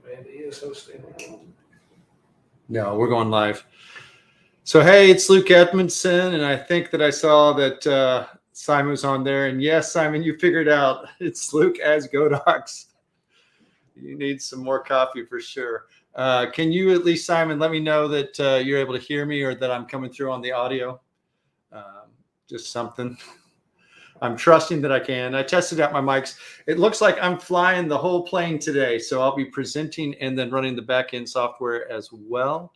Maybe he is hosting. No, we're going live. So, hey, it's Luke Edmonson, and I think that I saw that Simon was on there. And yes, Simon, you figured out it's Luke as Godox. You need some more coffee for sure. Can you at least, Simon, let me know that you're able to hear me or that I'm coming through on the audio? Just something. I'm trusting that I can. I tested out my mics. It looks like I'm flying the whole plane today. So I'll be presenting and then running the back-end software as well.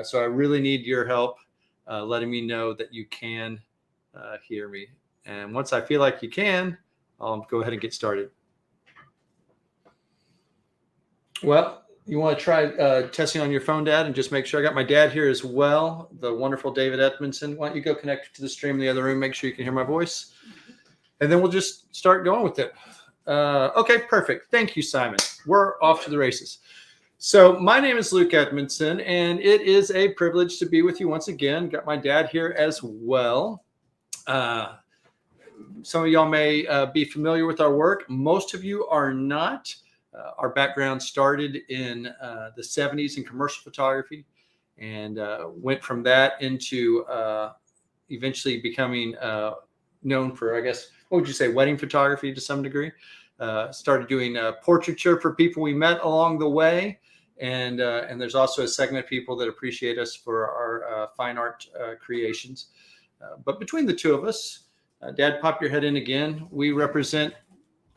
So I really need your help letting me know that you can hear me. And once I feel like you can, I'll go ahead and get started. Well, you want to try testing on your phone, Dad, and just make sure I got my dad here as well, the wonderful David Edmondson. Why don't you go connect to the stream in the other room, make sure you can hear my voice. And then we'll just start going with it. Okay, perfect. Thank you, Simon. We're off to the races. So my name is Luke Edmonson, and it is a privilege to be with you once again. Got my dad here as well. Some of y'all may be familiar with our work. Most of you are not. Our background started in the 70s in commercial photography and went from that into eventually becoming known for, I guess, what would you say, wedding photography to some degree. Started doing portraiture for people we met along the way. And there's also a segment of people that appreciate us for our fine art creations. But between the two of us, Dad, pop your head in again. We represent,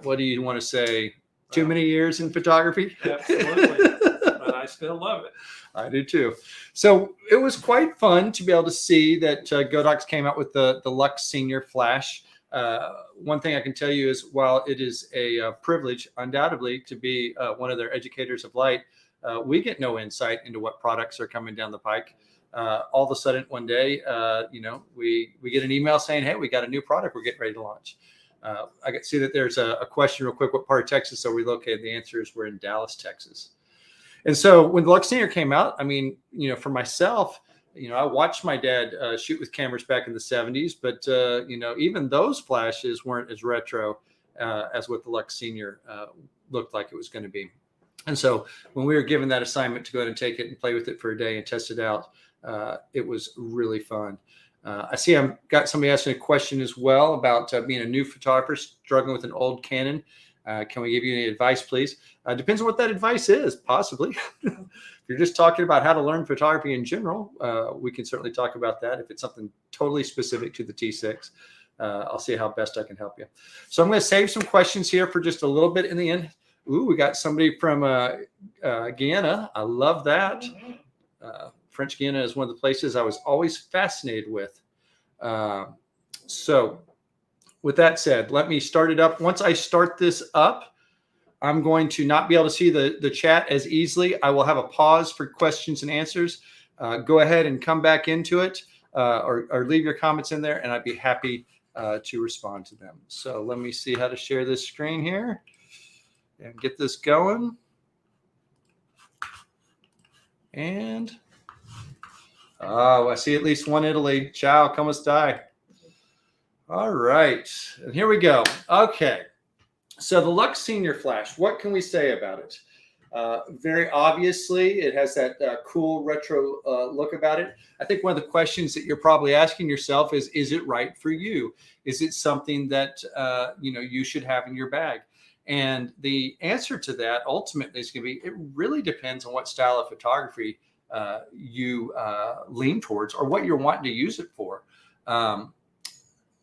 what do you want to say, too many years in photography? Absolutely. But I still love it. I do too. So it was quite fun to be able to see that Godox came out with the Lux Senior flash. One thing I can tell you is while it is a privilege, undoubtedly, to be one of their educators of light, we get no insight into what products are coming down the pike. All of a sudden, one day, we get an email saying, hey, we got a new product we're getting ready to launch. I can see that there's a question real quick. What part of Texas are we located? The answer is we're in Dallas, Texas. And so when the Lux Senior came out, I mean, for myself, I watched my dad shoot with cameras back in the 70s, but, even those flashes weren't as retro as what the Lux Senior looked like it was going to be. And so when we were given that assignment to go ahead and take it and play with it for a day and test it out, it was really fun. I see I've got somebody asking a question as well about being a new photographer struggling with an old Canon. Can we give you any advice, please? Depends on what that advice is, possibly. If you're just talking about how to learn photography in general, we can certainly talk about that. If it's something totally specific to the T6, I'll see how best I can help you. So I'm going to save some questions here for just a little bit in the end. Ooh, we got somebody from Guyana. I love that. French Guiana is one of the places I was always fascinated with. So with that said, let me start it up. Once I start this up, I'm going to not be able to see the chat as easily. I will have a pause for questions and answers. Go ahead and come back into it or leave your comments in there, and I'd be happy to respond to them. So let me see how to share this screen here and get this going. And I see at least one Italy. Ciao, come stai. All right, and here we go. Okay, so the Lux Senior flash, what can we say about it? Very obviously, it has that cool retro look about it. I think one of the questions that you're probably asking yourself is it right for you? Is it something that you should have in your bag? And the answer to that ultimately is going to be, it really depends on what style of photography you lean towards or what you're wanting to use it for.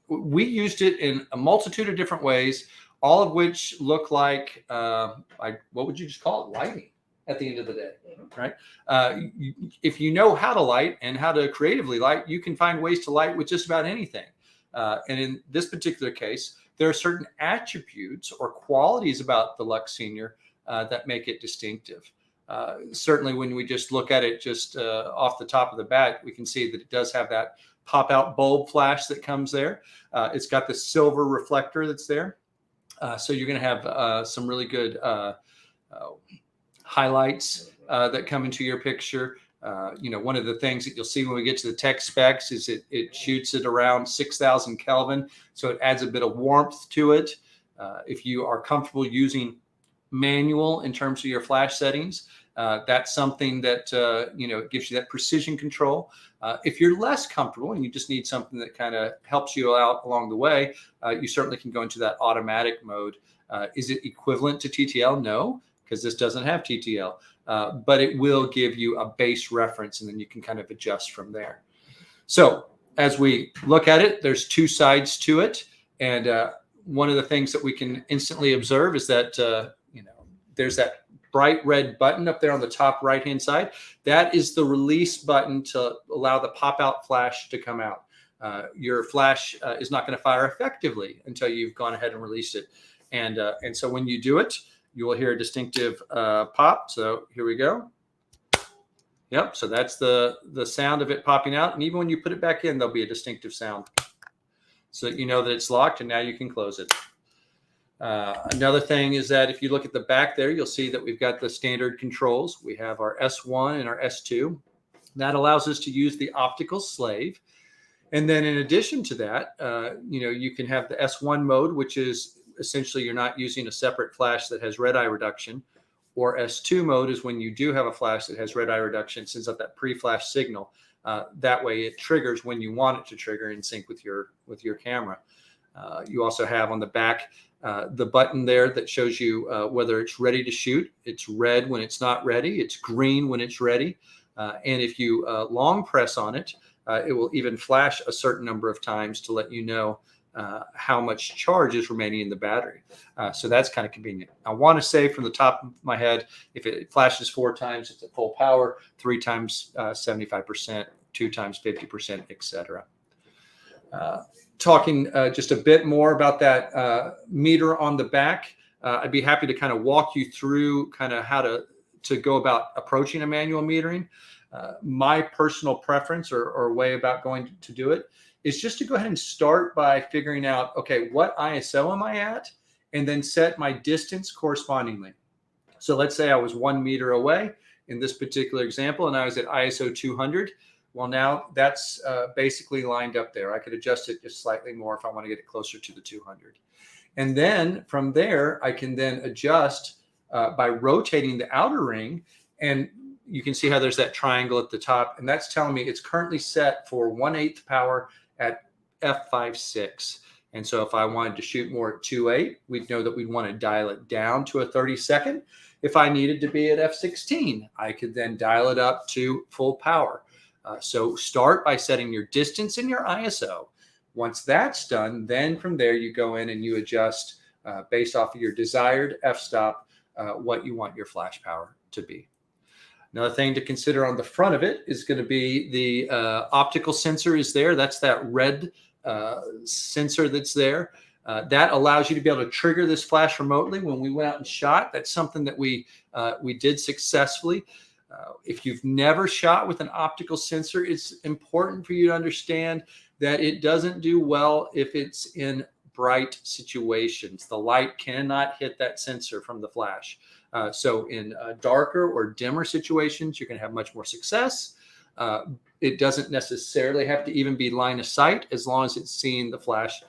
We used it in a multitude of different ways, all of which look like, what would you just call it? Lighting at the end of the day, right? If you know how to light and how to creatively light, you can find ways to light with just about anything. And in this particular case, there are certain attributes or qualities about the Lux Senior that make it distinctive. Certainly when we just look at it just off the top of the bat, we can see that it does have that pop out bulb flash that comes there. It's got the silver reflector that's there. So you're going to have some really good highlights that come into your picture. One of the things that you'll see when we get to the tech specs is it shoots at around 6,000 Kelvin. So it adds a bit of warmth to it. If you are comfortable using manual in terms of your flash settings. That's something that, it gives you that precision control. If you're less comfortable and you just need something that kind of helps you out along the way, you certainly can go into that automatic mode. Is it equivalent to TTL? No, because this doesn't have TTL, but it will give you a base reference, and then you can kind of adjust from there. So as we look at it, there's two sides to it. And one of the things that we can instantly observe is that, there's that bright red button up there on the top right-hand side. That is the release button to allow the pop-out flash to come out. Your flash is not going to fire effectively until you've gone ahead and released it. And so when you do it, you will hear a distinctive pop. So here we go. Yep. So that's the sound of it popping out. And even when you put it back in, there'll be a distinctive sound. So that you know that it's locked, and now you can close it. Another thing is that if you look at the back there, you'll see that we've got the standard controls. We have our S1 and our S2. That allows us to use the optical slave. And then in addition to that, you can have the S1 mode, which is essentially you're not using a separate flash that has red eye reduction. Or S2 mode is when you do have a flash that has red eye reduction, sends up that pre-flash signal. That way it triggers when you want it to trigger in sync with your camera. You also have on the back the button there that shows you whether it's ready to shoot. It's red when it's not ready. It's green when it's ready. And if you long press on it, it will even flash a certain number of times to let you know how much charge is remaining in the battery. So that's kind of convenient. I want to say from the top of my head, if it flashes 4 times, it's at full power, 3 times 75%, 2 times 50%, etc. Talking just a bit more about that meter on the back, I'd be happy to kind of walk you through kind of how to go about approaching a manual metering. My personal preference or way about going to do it is just to go ahead and start by figuring out, okay, what ISO am I at? And then set my distance correspondingly. So let's say I was 1 meter away in this particular example, and I was at ISO 200. Well, now that's basically lined up there. I could adjust it just slightly more if I want to get it closer to the 200. And then from there, I can then adjust by rotating the outer ring. And you can see how there's that triangle at the top. And that's telling me it's currently set for 1/8 power at f/5.6. And so if I wanted to shoot more at 2.8, we'd know that we'd want to dial it down to a 32nd. If I needed to be at f/16, I could then dial it up to full power. So start by setting your distance and your ISO. Once that's done, then from there you go in and you adjust based off of your desired f-stop what you want your flash power to be. Another thing to consider on the front of it is going to be the optical sensor is there. That's that red sensor that's there. That allows you to be able to trigger this flash remotely. When we went out and shot, that's something that we did successfully. If you've never shot with an optical sensor, it's important for you to understand that it doesn't do well if it's in bright situations. The light cannot hit that sensor from the flash. So in darker or dimmer situations, you're going to have much more success. It doesn't necessarily have to even be line of sight as long as it's seeing the flash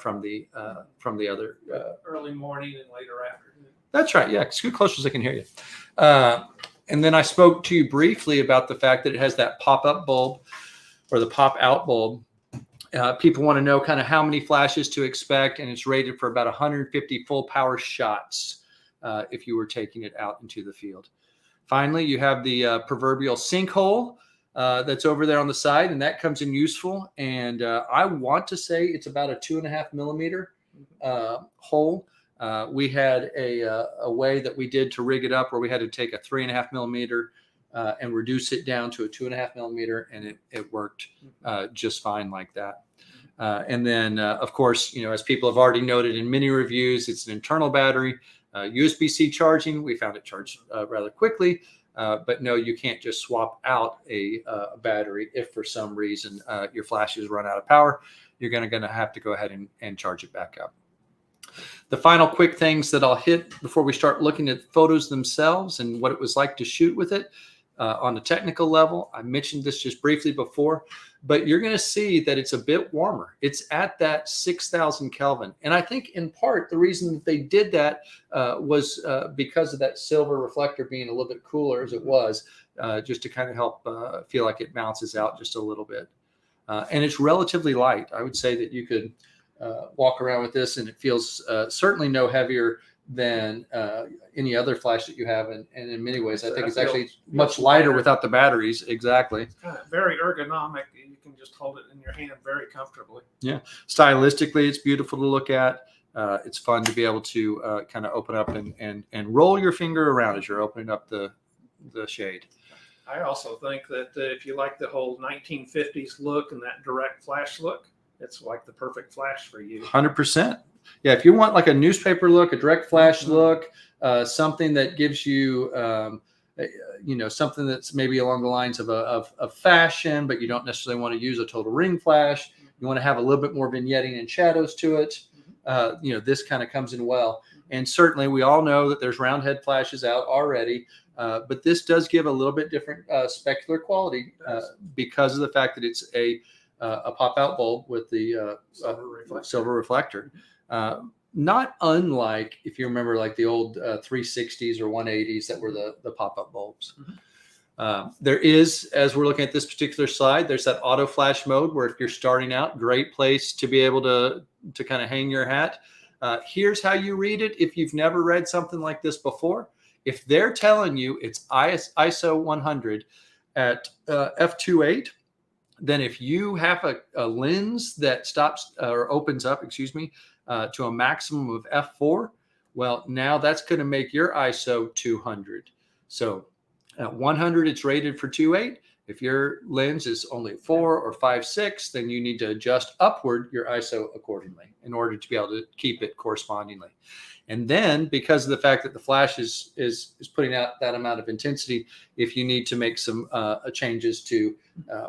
from the other. Early morning and later afternoon. That's right. Yeah, scoot closer so I can hear you. And then I spoke to you briefly about the fact that it has that pop-up bulb or the pop-out bulb. People want to know kind of how many flashes to expect, and it's rated for about 150 full power shots if you were taking it out into the field. Finally, you have the proverbial sinkhole that's over there on the side, and that comes in useful. And I want to say it's about a 2.5 millimeter hole. We had a way that we did to rig it up where we had to take a 3.5 millimeter and reduce it down to a 2.5 millimeter, and it worked just fine like that. And then, of course, as people have already noted in many reviews, it's an internal battery, USB-C charging. We found it charged rather quickly, but no, you can't just swap out a battery if for some reason your flashes run out of power. You're going to have to go ahead and charge it back up. The final quick things that I'll hit before we start looking at photos themselves and what it was like to shoot with it. on the technical level. I mentioned this just briefly before, but you're going to see that it's a bit warmer. It's at that 6,000 Kelvin. And I think in part, the reason that they did that was because of that silver reflector being a little bit cooler as it was, just to kind of help feel like it bounces out just a little bit. And it's relatively light. I would say that you could walk around with this and it feels certainly no heavier than any other flash that you have. And in many ways, I think it's actually much lighter without the batteries. Exactly. It's kind of very ergonomic. You can just hold it in your hand very comfortably. Yeah. Stylistically, it's beautiful to look at. It's fun to be able to kind of open up and roll your finger around as you're opening up the shade. I also think that if you like the whole 1950s look and that direct flash look, it's like the perfect flash for you. 100%. Yeah, if you want like a newspaper look, a direct flash look, something that gives you, something that's maybe along the lines of fashion, but you don't necessarily want to use a total ring flash. You want to have a little bit more vignetting and shadows to it. This kind of comes in well. And certainly we all know that there's round head flashes out already, but this does give a little bit different specular quality because of the fact that it's a pop out bulb with the silver reflector. Not unlike, if you remember, like the old 360s or 180s that were the pop-up bulbs. There is, as we're looking at this particular slide, there's that auto flash mode where if you're starting out, great place to be able to kind of hang your hat. Here's how you read it. If you've never read something like this before, if they're telling you it's ISO 100 at f2.8, then if you have a lens that stops or opens up, to a maximum of f4, well, now that's going to make your ISO 200. So at 100, it's rated for 2.8. If your lens is only 4 or 5.6, then you need to adjust upward your ISO accordingly in order to be able to keep it correspondingly. And then because of the fact that the flash is putting out that amount of intensity, if you need to make some changes to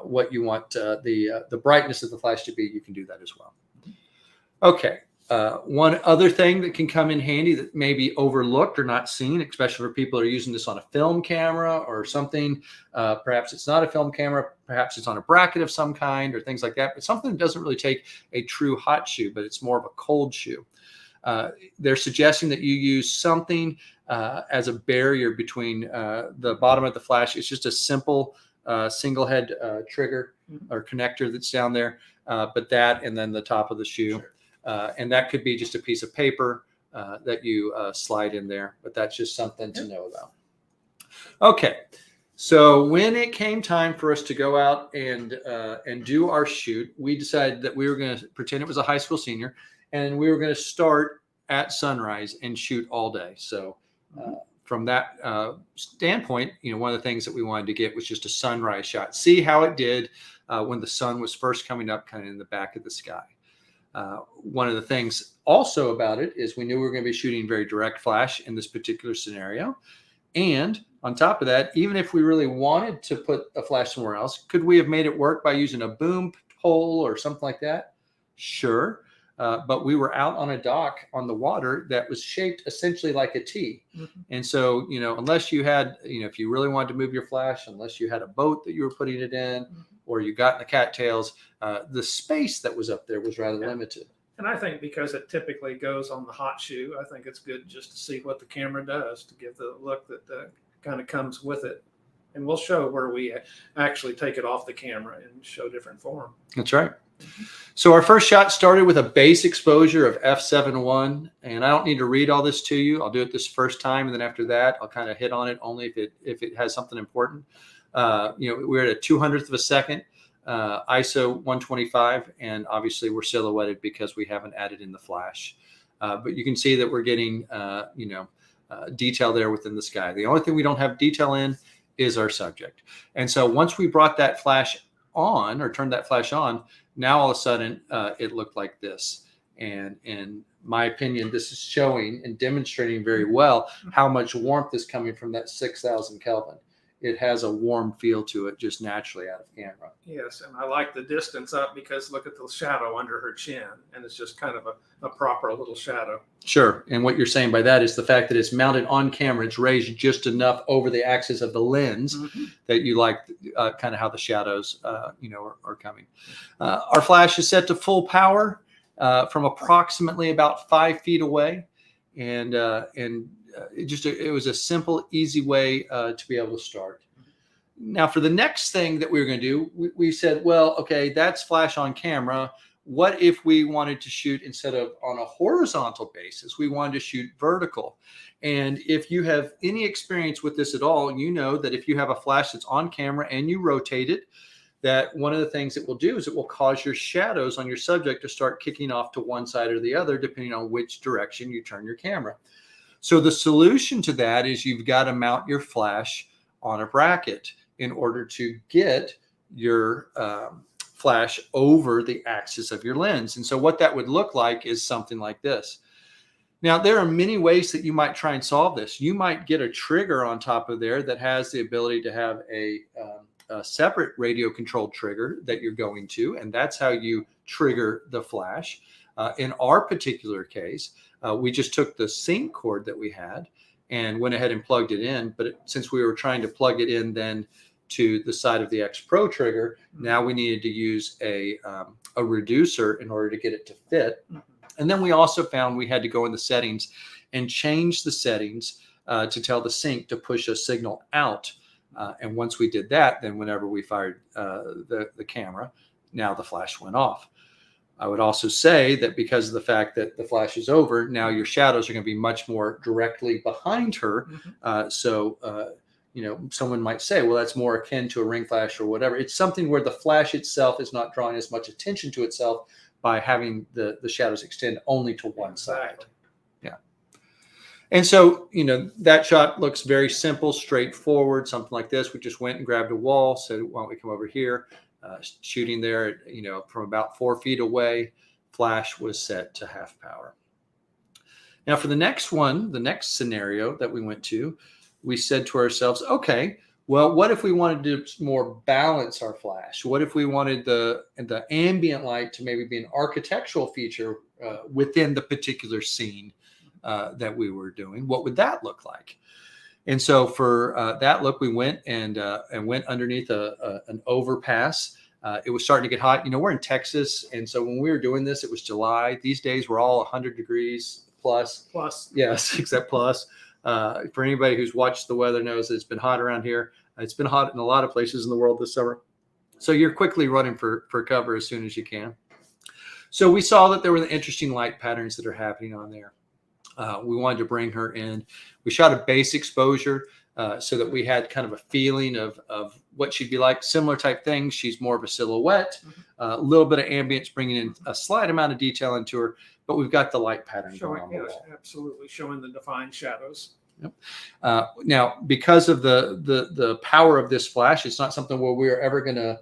what you want the brightness of the flash to be, you can do that as well. Okay. One other thing that can come in handy that may be overlooked or not seen, especially for people who are using this on a film camera or something, perhaps it's not a film camera, perhaps it's on a bracket of some kind or things like that, but something that doesn't really take a true hot shoe, but it's more of a cold shoe. They're suggesting that you use something as a barrier between the bottom of the flash. It's just a simple single head trigger or connector that's down there, but that and then the top of the shoe. Sure. And that could be just a piece of paper that you slide in there, but that's just something to know about. Okay, so when it came time for us to go out and do our shoot, we decided that we were going to pretend it was a high school senior, and we were going to start at sunrise and shoot all day. So from that standpoint, one of the things that we wanted to get was just a sunrise shot. See how it did when the sun was first coming up kind of in the back of the sky. One of the things also about it is we knew we were going to be shooting very direct flash in this particular scenario. And on top of that, even if we really wanted to put a flash somewhere else, could we have made it work by using a boom pole or something like that? Sure. But we were out on a dock on the water that was shaped essentially like a T. And so, unless you had, if you really wanted to move your flash, unless you had a boat that you were putting it in, or you got in the cattails, the space that was up there was rather limited. And I think because it typically goes on the hot shoe, I think it's good just to see what the camera does to give the look that kind of comes with it. And we'll show where we actually take it off the camera and show different form. That's right. So our first shot started with a base exposure of f7.1, and I don't need to read all this to you. I'll do it this first time, and then after that, I'll kind of hit on it only if it has something important. We're at a 200th of a second, ISO 125, and obviously we're silhouetted because we haven't added in the flash. But you can see that we're getting, detail there within the sky. The only thing we don't have detail in is our subject. And so once we brought that flash on or turned that flash on, now all of a sudden it looked like this. And in my opinion, this is showing and demonstrating very well how much warmth is coming from that 6,000 Kelvin. it has a warm feel to it just naturally out of camera. Yes, and I like the distance up because look at the shadow under her chin, and it's just kind of a proper little shadow. Sure. And what you're saying by that is the fact that it's mounted on camera, it's raised just enough over the axis of the lens that you like kind of how the shadows, are coming. Our flash is set to full power from approximately about 5 feet away. And it was a simple, easy way to be able to start. Now, for the next thing that we were going to do, we said, well, okay, that's flash on camera. What if we wanted to shoot instead of on a horizontal basis, we wanted to shoot vertical? And if you have any experience with this at all, you know that if you have a flash that's on camera and you rotate it, that one of the things it will do is it will cause your shadows on your subject to start kicking off to one side or the other, depending on which direction you turn your camera. So the solution to that is you've got to mount your flash on a bracket in order to get your flash over the axis of your lens. And so what that would look like is something like this. Now, there are many ways that you might try and solve this. You might get a trigger on top of there that has the ability to have a separate radio controlled trigger that you're going to, and that's how you trigger the flash. In our particular case, we just took the sync cord that we had and went ahead and plugged it in. But since we were trying to plug it in then to the side of the X Pro trigger, now we needed to use a reducer in order to get it to fit. And then we also found we had to go in the settings and change the settings to tell the sync to push a signal out. And once we did that, then whenever we fired the camera, now the flash went off. I would also say that because of the fact that the flash is over, now your shadows are going to be much more directly behind her. Someone might say, well, that's more akin to a ring flash or whatever. It's something where the flash itself is not drawing as much attention to itself by having the shadows extend only to one side. Yeah. And so, that shot looks very simple, straightforward, something like this. We just went and grabbed a wall, said, why don't we come over here? Shooting there, from about 4 feet away, flash was set to half power. Now for the next one, the next scenario that we went to, we said to ourselves, okay, well, what if we wanted to more balance our flash? What if we wanted the ambient light to maybe be an architectural feature within the particular scene that we were doing? What would that look like? And so for that look, we went and went underneath an overpass. It was starting to get hot. We're in Texas, and so when we were doing this, it was July. These days, we're all 100 degrees plus. Plus. Yes, except plus. For anybody who's watched the weather knows that it's been hot around here. It's been hot in a lot of places in the world this summer. So you're quickly running for cover as soon as you can. So we saw that there were the interesting light patterns that are happening on there. We wanted to bring her in. We shot a base exposure so that we had kind of a feeling of what she'd be like. Similar type things. She's more of a silhouette, a little bit of ambience, bringing in a slight amount of detail into her, but we've got the light pattern going on the wall. Absolutely, showing the defined shadows. Yep. Now, because of the power of this flash, it's not something where we're ever going to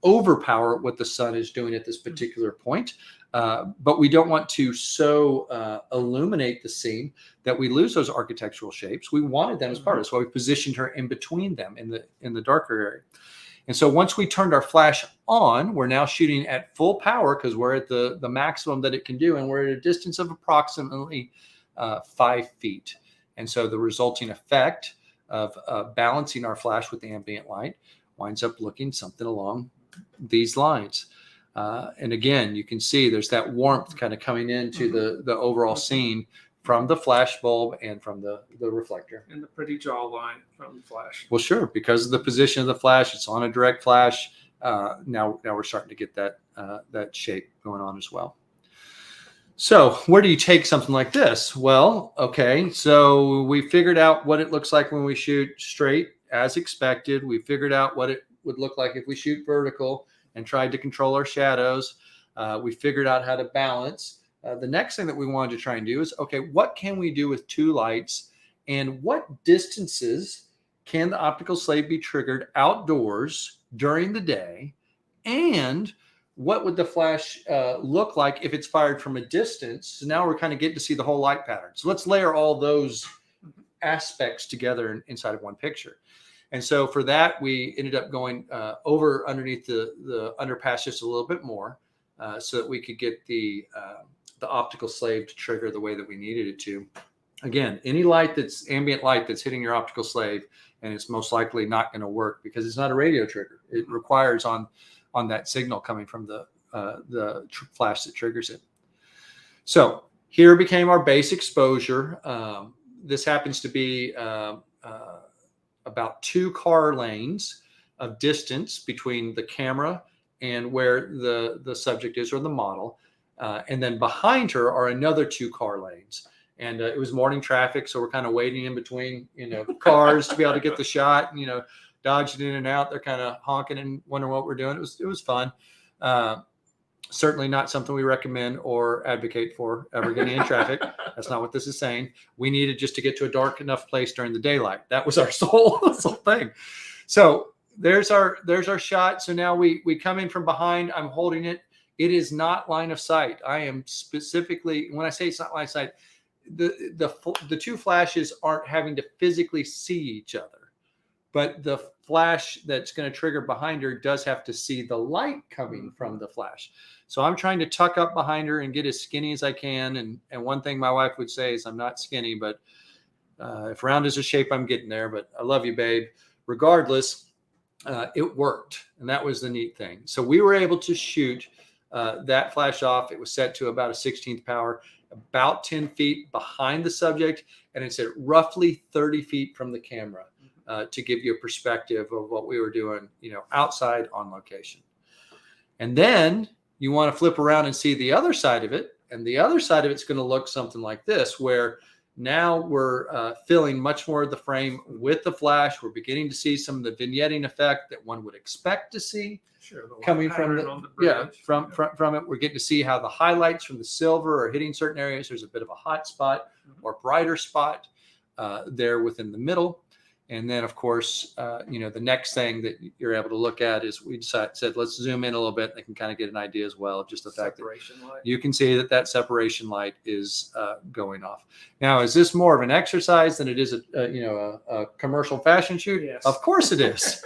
overpower what the sun is doing at this particular point. But we don't want to so illuminate the scene that we lose those architectural shapes. We wanted them as part of it. So we positioned her in between them in the darker area. And so once we turned our flash on, we're now shooting at full power because we're at the maximum that it can do. And we're at a distance of approximately 5 feet. And so the resulting effect of balancing our flash with the ambient light winds up looking something along these lines. And again, you can see there's that warmth kind of coming into the overall scene from the flash bulb and from the reflector. And the pretty jawline from the flash. Well, sure, because of the position of the flash, it's on a direct flash. Now we're starting to get that shape going on as well. So where do you take something like this? Well, okay, so we figured out what it looks like when we shoot straight as expected. We figured out what it would look like if we shoot vertical and tried to control our shadows. We figured out how to balance. The next thing that we wanted to try and do is, okay, what can we do with two lights and what distances can the optical slave be triggered outdoors during the day? And what would the flash look like if it's fired from a distance? So now we're kind of getting to see the whole light pattern. So let's layer all those aspects together inside of one picture. And so for that, we ended up going over underneath the underpass just a little bit more so that we could get the optical slave to trigger the way that we needed it to. Again, any light that's ambient light that's hitting your optical slave, and it's most likely not going to work because it's not a radio trigger. It requires on that signal coming from the flash that triggers it. So here became our base exposure. This happens to be about 2 car lanes of distance between the camera and where the subject is, or the model. And then behind her are another 2 car lanes. And it was morning traffic, so we're kind of waiting in between, cars to be able to get the shot, and, dodging in and out. They're kind of honking and wondering what we're doing. It was fun. Certainly not something we recommend or advocate for ever getting in traffic. That's not what this is saying. We needed just to get to a dark enough place during the daylight. That was our sole thing. So there's our shot. So now we come in from behind. I'm holding it. It is not line of sight. I am specifically, when I say it's not line of sight, the 2 flashes aren't having to physically see each other, but the flash that's going to trigger behind her does have to see the light coming from the flash. So I'm trying to tuck up behind her and get as skinny as I can. And one thing my wife would say is I'm not skinny, but if round is a shape, I'm getting there. But I love you, babe. Regardless, it worked. And that was the neat thing. So we were able to shoot that flash off. It was set to about a 16th power, about 10 feet behind the subject. And it's at roughly 30 feet from the camera. To give you a perspective of what we were doing, outside on location. And then you want to flip around and see the other side of it. And the other side of it's going to look something like this, where now we're filling much more of the frame with the flash. We're beginning to see some of the vignetting effect that one would expect to see coming from from it. We're getting to see how the highlights from the silver are hitting certain areas. There's a bit of a hot spot or brighter spot there within the middle. And then, of course, the next thing that you're able to look at is we said, let's zoom in a little bit. They can kind of get an idea as well of just the fact that you can see that separation light is going off. Now, is this more of an exercise than it is a commercial fashion shoot? Yes. Of course it is.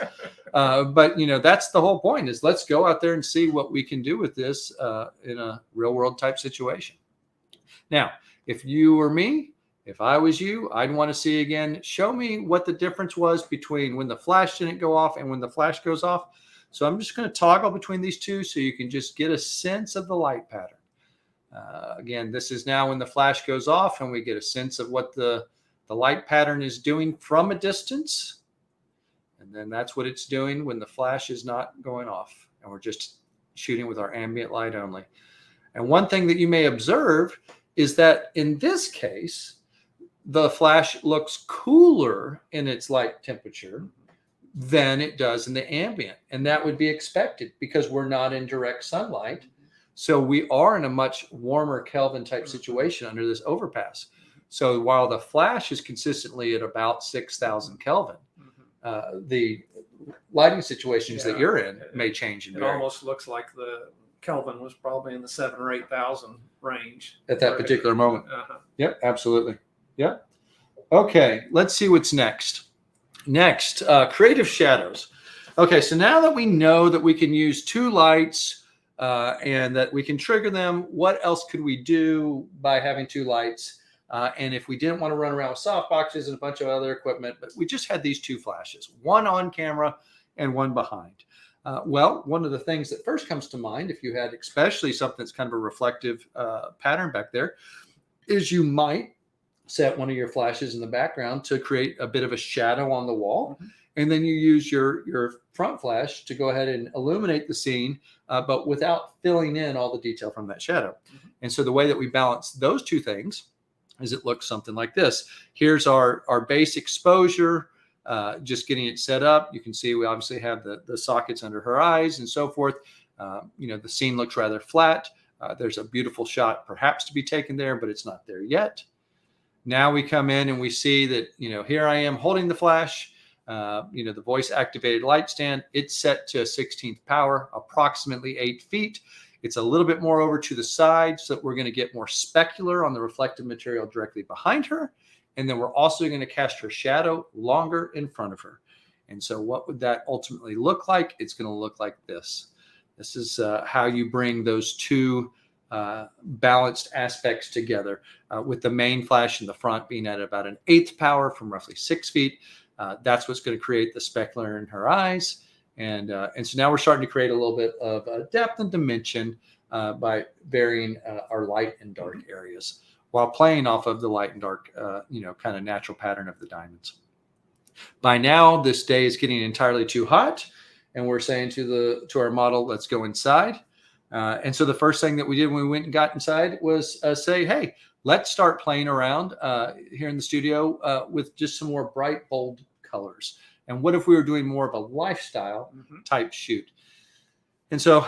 But, that's the whole point is let's go out there and see what we can do with this in a real world type situation. Now, if you were me, if I was you, I'd want to see again, show me what the difference was between when the flash didn't go off and when the flash goes off. So I'm just going to toggle between these two so you can just get a sense of the light pattern. Again, this is now when the flash goes off and we get a sense of what the light pattern is doing from a distance. And then that's what it's doing when the flash is not going off. And we're just shooting with our ambient light only. And one thing that you may observe is that in this case, the flash looks cooler in its light temperature than it does in the ambient. And that would be expected because we're not in direct sunlight. So we are in a much warmer Kelvin type situation under this overpass. So while the flash is consistently at about 6,000 Kelvin, the lighting situations that you're in may change. It almost looks like the Kelvin was probably in the 7,000 or 8,000 range at that particular moment. Yep, absolutely. Yep. Okay, let's see what's next. Next, creative shadows. Okay, so now that we know that we can use 2 lights and that we can trigger them, what else could we do by having 2 lights? And if we didn't want to run around with soft boxes and a bunch of other equipment, but we just had these 2 flashes, one on camera and one behind. Well, one of the things that first comes to mind, if you had especially something that's kind of a reflective pattern back there, is you might set one of your flashes in the background to create a bit of a shadow on the wall. And then you use your front flash to go ahead and illuminate the scene, but without filling in all the detail from that shadow. And so the way that we balance those 2 things is it looks something like this. Here's our base exposure, just getting it set up. You can see we obviously have the sockets under her eyes and so forth. The scene looks rather flat. There's a beautiful shot perhaps to be taken there, but it's not there yet. Now we come in and we see that, here I am holding the flash, the voice activated light stand. It's set to 16th power, approximately 8 feet. It's a little bit more over to the side so that we're going to get more specular on the reflective material directly behind her. And then we're also going to cast her shadow longer in front of her. And so what would that ultimately look like? It's going to look like this. This is how you bring those two balanced aspects together, with the main flash in the front being at about an 1/8 power from roughly 6 feet. That's what's going to create the specular in her eyes. And so now we're starting to create a little bit of depth and dimension by varying our light and dark areas while playing off of the light and dark, kind of natural pattern of the diamonds. By now, this day is getting entirely too hot, and we're saying to our model, let's go inside. And so the first thing that we did when we went and got inside was say, hey, let's start playing around here in the studio with just some more bright, bold colors. And what if we were doing more of a lifestyle type shoot? And so,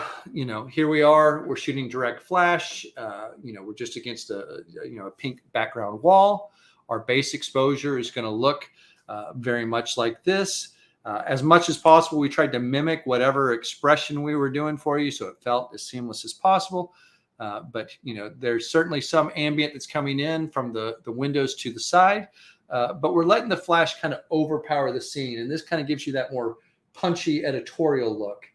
here we are, we're shooting direct flash. We're just against a pink background wall. Our base exposure is going to look very much like this. As much as possible, we tried to mimic whatever expression we were doing for you, so it felt as seamless as possible. But there's certainly some ambient that's coming in from the windows to the side, but we're letting the flash kind of overpower the scene, and this kind of gives you that more punchy editorial look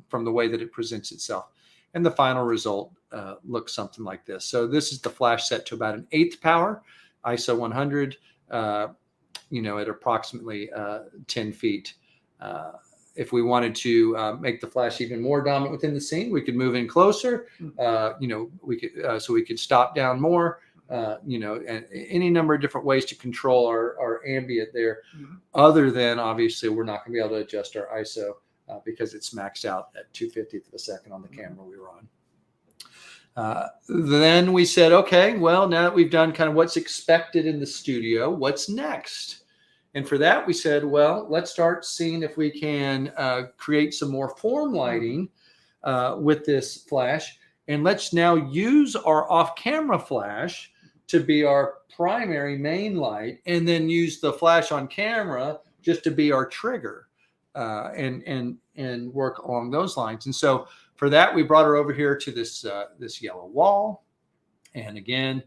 from the way that it presents itself. And the final result looks something like this. So this is the flash set to about an 1/8 power, ISO 100. At approximately 10 feet. If we wanted to make the flash even more dominant within the scene, we could move in closer. We could stop down more. And any number of different ways to control our ambient there. Other than obviously, we're not going to be able to adjust our ISO because it's maxed out at 2/50th of a second on the camera we were on. Then we said, okay, well, now that we've done kind of what's expected in the studio, what's next? And for that, we said, well, let's start seeing if we can create some more form lighting with this flash. And let's now use our off-camera flash to be our primary main light, and then use the flash on camera just to be our trigger and work along those lines. And so for that, we brought her over here to this yellow wall. And again,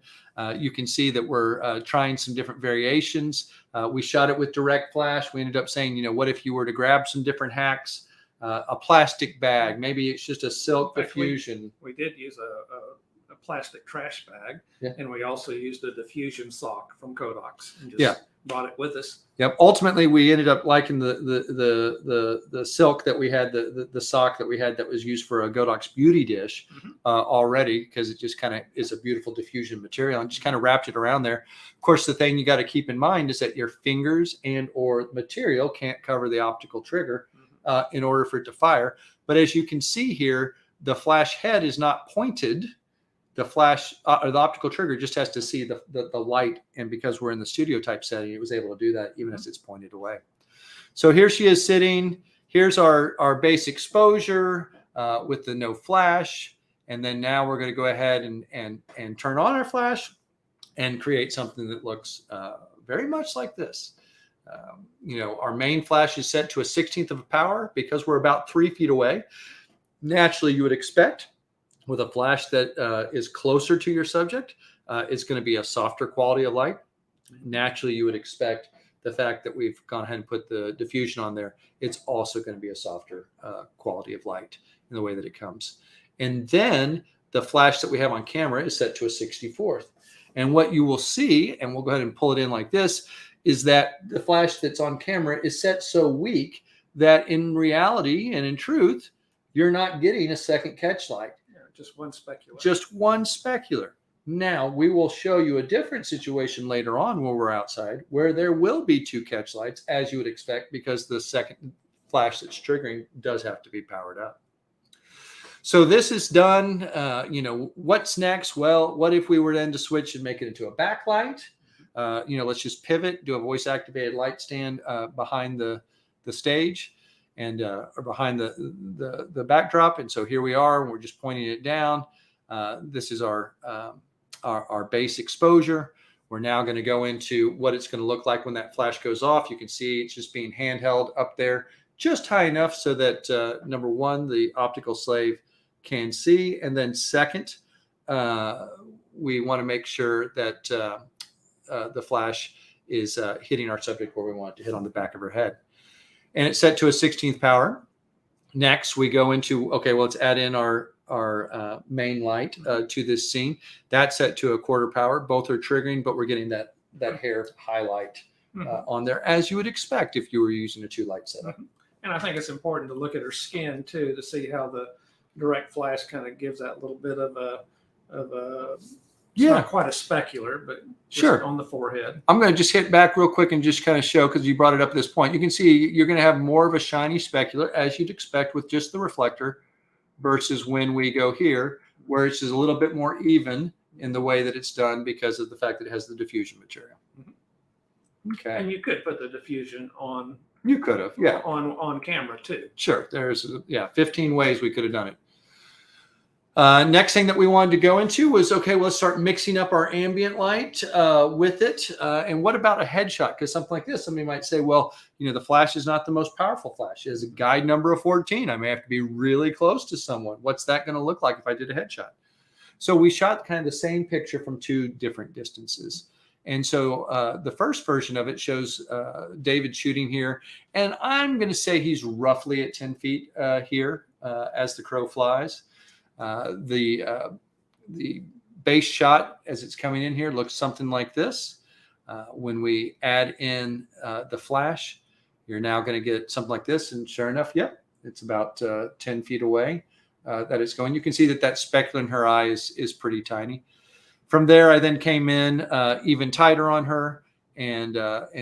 you can see that we're trying some different variations. We shot it with direct flash. We ended up saying, what if you were to grab some different hacks, a plastic bag, maybe it's just a silk diffusion. We did use a plastic trash bag, and we also used a diffusion sock from Kodak's and just brought it with us. Yep. Ultimately, we ended up liking the silk that we had, the sock that we had that was used for a Kodak's beauty dish already, because it just kind of is a beautiful diffusion material, and just kind of wrapped it around there. Of course, the thing you got to keep in mind is that your fingers and or material can't cover the optical trigger in order for it to fire. But as you can see here, the flash head is not pointed. The flash or the optical trigger just has to see the light. And because we're in the studio type setting, it was able to do that even as it's pointed away. So here she is sitting. Here's our base exposure with the no flash. And then now we're going to go ahead and turn on our flash and create something that looks very much like this. Our main flash is set to a 1/16th of a power because we're about 3 feet away. Naturally, you would expect with a flash that is closer to your subject, it's going to be a softer quality of light. Naturally, you would expect the fact that we've gone ahead and put the diffusion on there, it's also going to be a softer quality of light in the way that it comes. And then the flash that we have on camera is set to a 64th. And what you will see, and we'll go ahead and pull it in like this, is that the flash that's on camera is set so weak that in reality and in truth, you're not getting a second catch light. Just one specular. Just one specular. Now, we will show you a different situation later on when we're outside where there will be 2 catch lights, as you would expect, because the second flash that's triggering does have to be powered up. So this is done. What's next? Well, what if we were then to switch and make it into a backlight? Let's just pivot, do a voice-activated light stand behind the stage. And or behind the backdrop. And so here we are, and we're just pointing it down. This is our base exposure. We're now going to go into what it's going to look like when that flash goes off. You can see it's just being handheld up there just high enough so that number one, the optical slave can see. And then second, we want to make sure that the flash is hitting our subject where we want it to hit on the back of her head. and it's set to a 16th power. Next, we go into, okay, well, let's add in our main light to this scene. That's set to a 1/4 power. Both are triggering, but we're getting that hair highlight on there, as you would expect if you were using a 2-light setup. And I think it's important to look at her skin too, to see how the direct flash kind of gives that little bit of a it's not quite a specular, but just on the forehead. I'm going to just hit back real quick and just kind of show, because you brought it up at this point. You can see you're going to have more of a shiny specular, as you'd expect with just the reflector, versus when we go here, where it's just a little bit more even in the way that it's done because of the fact that it has the diffusion material. Okay. And you could put the diffusion on. You could have, yeah. On camera too. Sure. There's 15 ways we could have done it. Next thing that we wanted to go into was, okay, well, let's start mixing up our ambient light with it. And what about a headshot? Because something like this, somebody might say, well, the flash is not the most powerful flash. It has a guide number of 14. I may have to be really close to someone. What's that going to look like if I did a headshot? So we shot kind of the same picture from 2 different distances. And so the first version of it shows David shooting here. And I'm going to say he's roughly at 10 feet here as the crow flies. The base shot as it's coming in here looks something like this. When we add in the flash, you're now going to get something like this. And sure enough, yep, it's about 10 feet away that it's going. You can see that specular in her eye is pretty tiny. From there, I then came in even tighter on her and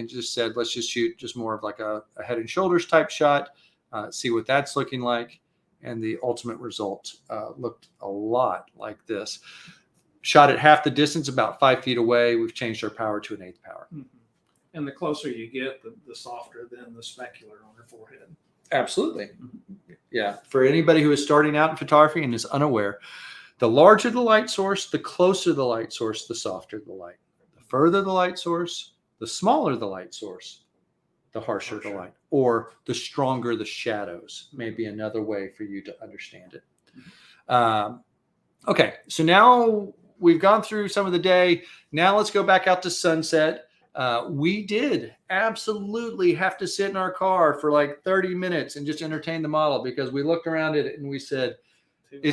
just said, let's just shoot just more of like a head and shoulders type shot, see what that's looking like. And the ultimate result looked a lot like this. Shot at half the distance, about 5 feet away. We've changed our power to an 1/8 power. And the closer you get, the softer then the specular on her forehead. Absolutely. Yeah. For anybody who is starting out in photography and is unaware, the larger the light source, the closer the light source, the softer the light. The further the light source, the smaller the light source, the harsher the light, or the stronger the shadows may be another way for you to understand it. Okay, so now we've gone through some of the day. Now let's go back out to sunset. We did absolutely have to sit in our car for like 30 minutes and just entertain the model, because we looked around at it and we said, the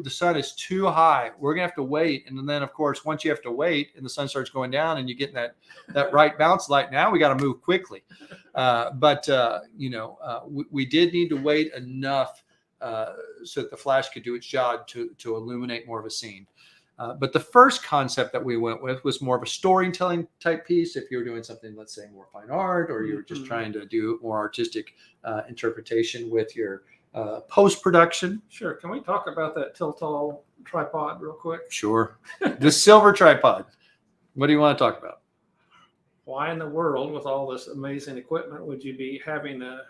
sun is too high. We're gonna have to wait. And then of course, once you have to wait and the sun starts going down and you get that right bounce light, now we got to move quickly. We did need to wait enough so that the flash could do its job to illuminate more of a scene. But the first concept that we went with was more of a storytelling type piece. If you were doing something, let's say more fine art, or you were just trying to do more artistic interpretation with your post-production. Sure. Can we talk about that tilt-all tripod real quick? Sure. The silver tripod. What do you want to talk about? Why in the world, with all this amazing equipment, would you be having a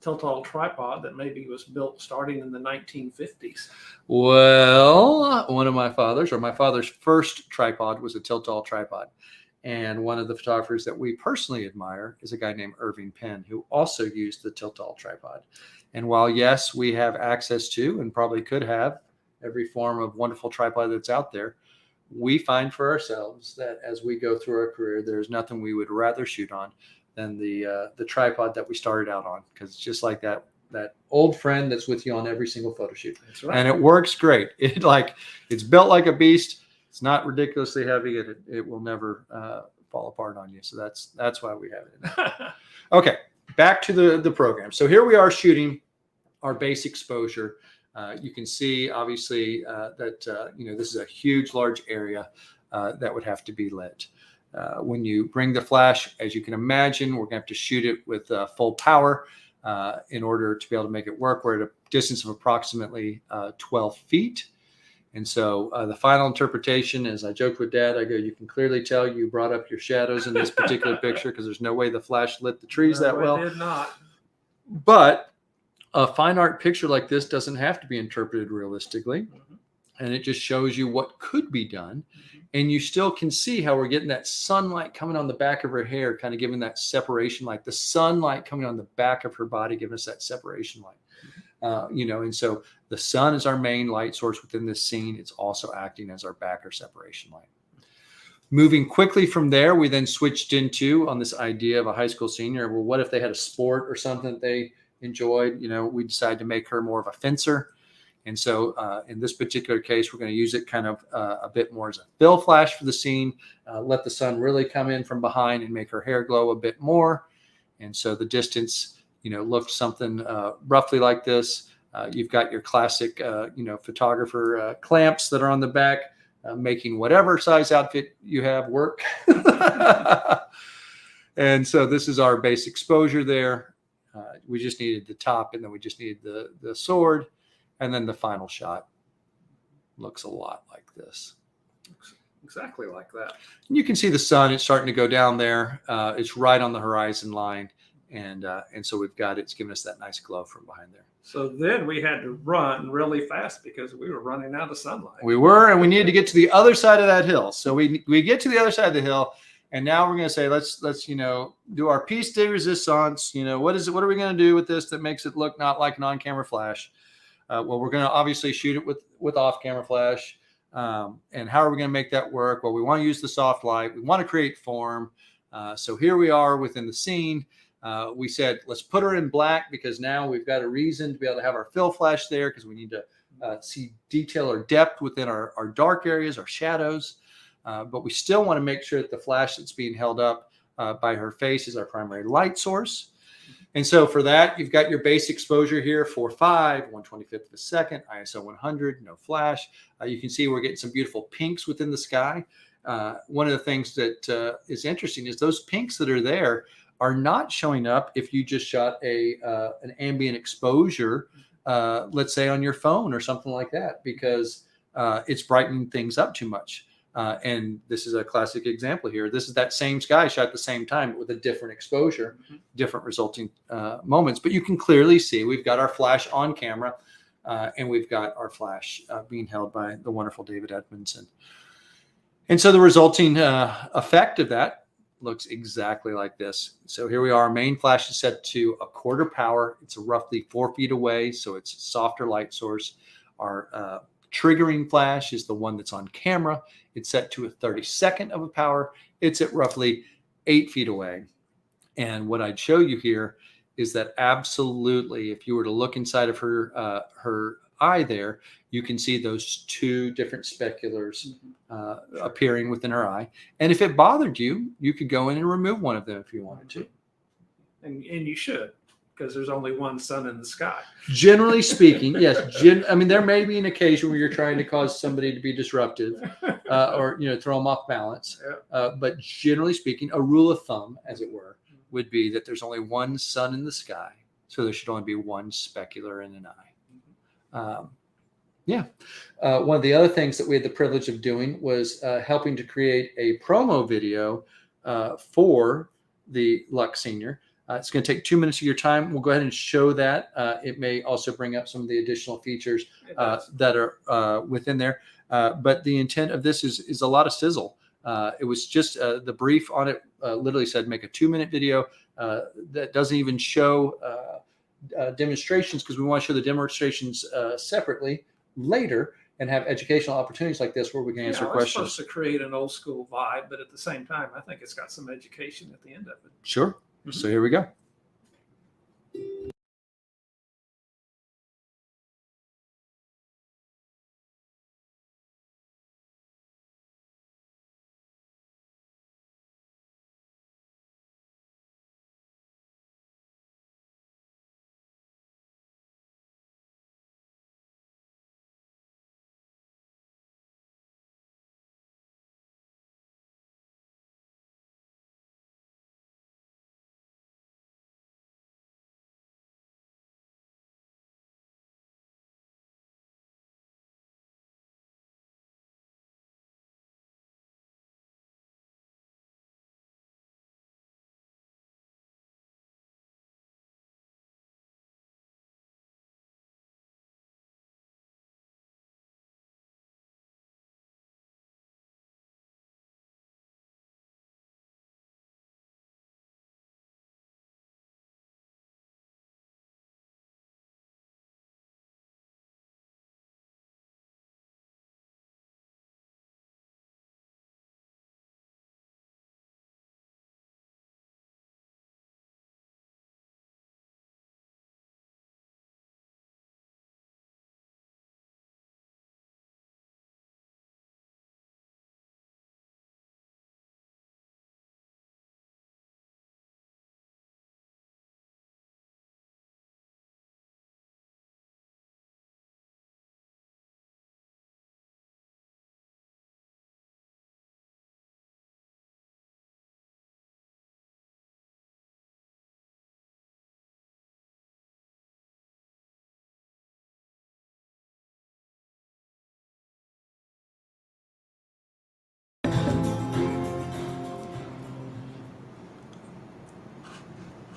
tilt-all tripod that maybe was built starting in the 1950s? Well, my father's first tripod was a tilt-all tripod. And one of the photographers that we personally admire is a guy named Irving Penn, who also used the tilt-all tripod. And while, yes, we have access to and probably could have every form of wonderful tripod that's out there, we find for ourselves that as we go through our career, there's nothing we would rather shoot on than the tripod that we started out on, because it's just like that old friend that's with you on every single photo shoot. That's right. And it works great. It's built like a beast. It's not ridiculously heavy. It will never fall apart on you. So that's why we have it. Okay, back to the program. So here we are shooting our base exposure. You can see obviously that this is a huge, large area that would have to be lit. When you bring the flash, as you can imagine, we're going to have to shoot it with full power in order to be able to make it work. We're at a distance of approximately 12 feet. And so the final interpretation, as I joked with Dad, I go, you can clearly tell you brought up your shadows in this particular picture, because there's no way the flash lit the trees that well. It did not. But a fine art picture like this doesn't have to be interpreted realistically. And it just shows you what could be done. And you still can see how we're getting that sunlight coming on the back of her hair, kind of giving that separation light. The sunlight coming on the back of her body, giving us that separation light. And so the sun is our main light source within this scene. It's also acting as our backer separation light. Moving quickly from there, we then switched into on this idea of a high school senior. Well, what if they had a sport or something that they enjoyed? We decided to make her more of a fencer. And so in this particular case, we're going to use it kind of a bit more as a fill flash for the scene, let the sun really come in from behind and make her hair glow a bit more. And so the distance, looked something roughly like this. You've got your classic, photographer clamps that are on the back, making whatever size outfit you have work. And so this is our base exposure there. We just needed the top, and then we just needed the sword. And then the final shot looks a lot like this. Exactly like that. And you can see the sun. It's starting to go down there. It's right on the horizon line. And so we've got it's giving us that nice glow from behind there. So then we had to run really fast because we were running out of sunlight. We were, and we needed to get to the other side of that hill. So we get to the other side of the hill, and now we're going to say, let's do our piece de resistance. What are we going to do with this that makes it look not like an on-camera flash? Well, we're going to obviously shoot it with off-camera flash. And how are we going to make that work? Well, we want to use the soft light. We want to create form. So here we are within the scene. We said, let's put her in black because now we've got a reason to be able to have our fill flash there because we need to see detail or depth within our dark areas, our shadows. But we still want to make sure that the flash that's being held up by her face is our primary light source. And so for that, you've got your base exposure here, 4.5, 1/25th of a second, ISO 100, no flash. You can see we're getting some beautiful pinks within the sky. One of the things that is interesting is those pinks that are there are not showing up if you just shot an ambient exposure, let's say on your phone or something like that, because it's brightening things up too much. And this is a classic example here. This is that same sky shot at the same time with a different exposure, different resulting moments. But you can clearly see we've got our flash on camera and we've got our flash being held by the wonderful David Edmonson. And so the resulting effect of that looks exactly like this. So here we are. Our main flash is set to 1/4 power. It's roughly 4 feet away, so it's a softer light source. Our triggering flash is the one that's on camera. It's set to 1/32 of a power. It's at roughly 8 feet away. And what I'd show you here is that absolutely, if you were to look inside of her eye there, you can see those two different speculars appearing within her eye. And if it bothered you, you could go in and remove one of them if you wanted to. And you should, because there's only one sun in the sky. Generally speaking, yes. I mean, there may be an occasion where you're trying to cause somebody to be disruptive or throw them off balance. But generally speaking, a rule of thumb, as it were, would be that there's only one sun in the sky. So there should only be one specular in an eye. One of the other things that we had the privilege of doing was helping to create a promo video for the Lux Senior. It's going to take 2 minutes of your time. We'll go ahead and show that. It may also bring up some of the additional features that are within there. But the intent of this is a lot of sizzle. It was just the brief on it literally said make a 2-minute video that doesn't even show demonstrations because we want to show the demonstrations separately later and have educational opportunities like this where we can answer questions. It's supposed to create an old school vibe, but at the same time, I think it's got some education at the end of it. Sure. So here we go.